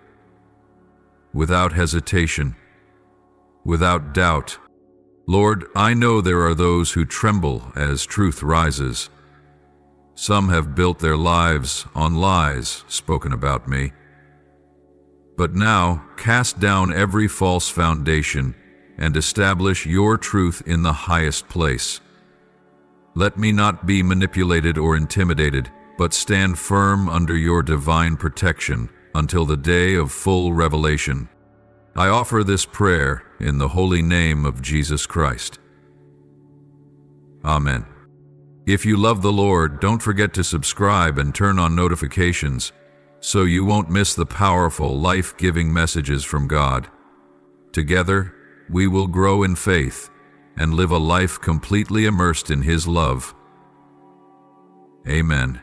without hesitation, without doubt. Lord, I know there are those who tremble as truth rises. Some have built their lives on lies spoken about me. But now, cast down every false foundation and establish your truth in the highest place. Let me not be manipulated or intimidated, but stand firm under your divine protection until the day of full revelation. I offer this prayer in the holy name of Jesus Christ. Amen. If you love the Lord, don't forget to subscribe and turn on notifications so you won't miss the powerful, life-giving messages from God. Together, we will grow in faith and live a life completely immersed in His love. Amen.